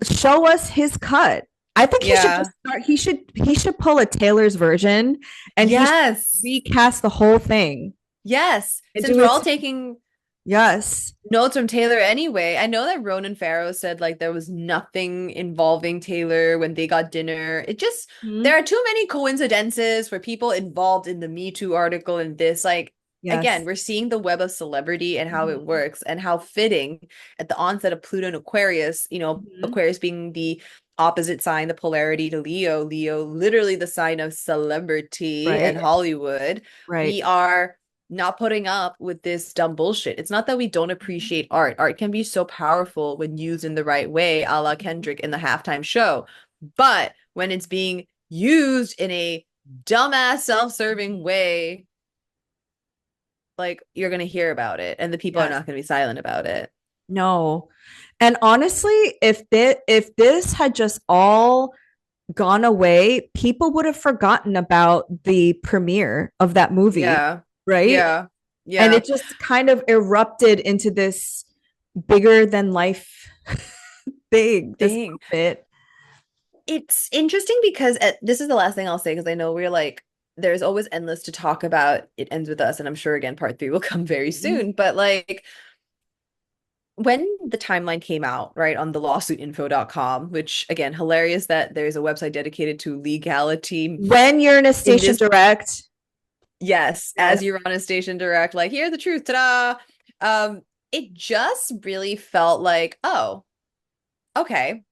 show us his cut. I think he should Yeah. just start. He should pull a Taylor's version, and he should Yes. recast the whole thing Yes. and Since do we're it. all taking Yes. notes from Taylor anyway, I know that Ronan Farrow said like there was nothing involving Taylor when they got dinner. It just, there Mhm. are too many coincidences for people involved in the Me Too article and this. Like, again, Yes. we're seeing the web of celebrity and how it Mhm. works and how fitting at the onset of Pluto and Aquarius, Mhm. Aquarius being the opposite sign, the polarity to Leo, Leo, literally the sign of celebrity and Right. Hollywood. We Right. are not putting up with this dumb bullshit. It's not that we don't appreciate art. Art can be so powerful when used in the right way, a la Kendrick in the halftime show. But when it's being used in a dumbass, self-serving way, like you're gonna hear about it, and the people are Yes. not gonna be silent about it. No. And honestly, if this had just all gone away, people would have forgotten about the premiere of that movie, Yeah. right? Yeah. And Yeah. it just kind of erupted into this bigger than life thing, this Thing. bit. It's interesting because this is the last thing I'll say because I know we're like, there's always endless to talk about. It ends with us, and I'm sure again, part three will come very soon. But like when the timeline came out, right, on the lawsuitinfo.com, which again, hilarious that there's a website dedicated to legality When you're in a in station this. direct, Yes, as yes. you're on a station direct, like, here's the truth, ta-da. It just really felt like, oh, okay,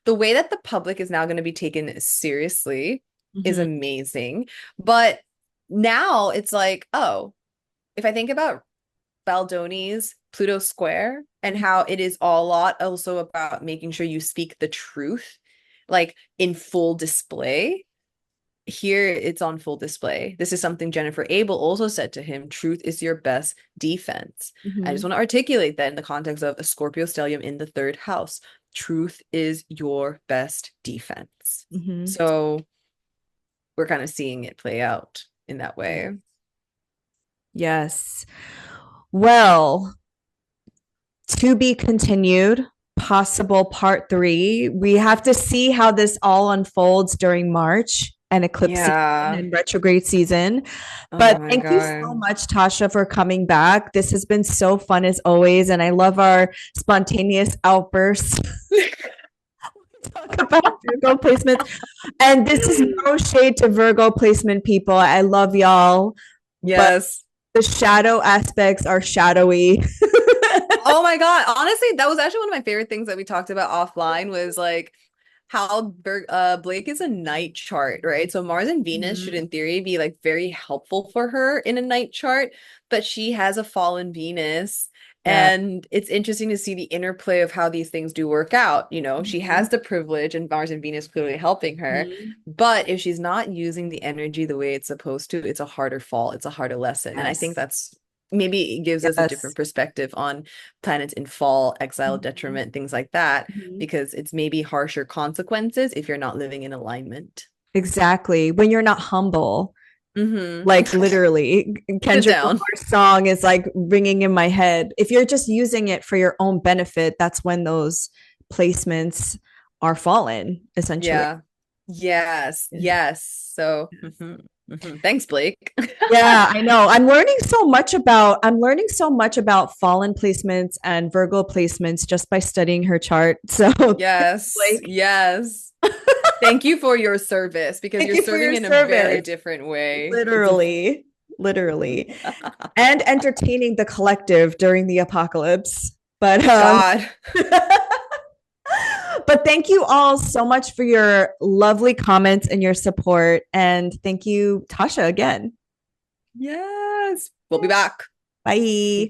the way that the public is now going to be taken seriously is Mhm. amazing. But now it's like, oh, if I think about Baldoni's Pluto Square and how it is a lot also about making sure you speak the truth, like in full display. here it's on full display. This is something Jennifer Abel also said to him: truth is your best defense. I just Mhm. want to articulate that in the context of a Scorpio stellium in the third house. Truth is your best defense. Mhm. So we're kind of seeing it play out in that way. Yes. Well, to be continued, possible part three. We have to see how this all unfolds during March and eclipse season Yeah. and retrograde season. Oh But my thank you so God. much, Tasha, for coming back. This has been so fun as always. And I love our spontaneous outbursts. Talk about Virgo placements. And this is no shade to Virgo placement people. I love y'all, but Yes. the shadow aspects are shadowy. Oh my God. Honestly, that was actually one of my favorite things that we talked about offline was like how Blake is a night chart, right? So Mars and Venus should Mhm. in theory be like very helpful for her in a night chart, but she has a fallen Venus. Yeah. And it's interesting to see the interplay of how these things do work out. You know, she Mhm. has the privilege and Mars and Venus clearly helping her. Mhm. But if she's not using the energy the way it's supposed to, it's a harder fall. It's a harder lesson. And I think Yes. that's maybe it gives us a different Yes. perspective on planets in fall, exile, Mhm. detriment, things like that, Mhm. because it's maybe harsher consequences if you're not living in alignment. Exactly. When you're not humble, Mm-hmm. like literally, Sit Kendrick down. Lamar's song is like ringing in my head. If you're just using it for your own benefit, that's when those placements are fallen, essentially. Yeah. Yes. Yes. Yes. So, thanks, Blake. Yeah, I know. I'm learning so much about fallen placements and Virgo placements just by studying her chart. So thanks, Yes. Blake. Yes. Thank you for your service because Thank you're you for serving your in a very service. different way. Literally, literally. And entertaining the collective during the apocalypse. But God. but thank you all so much for your lovely comments and your support. And thank you, Tasha, again. Yes. We'll be back. Bye.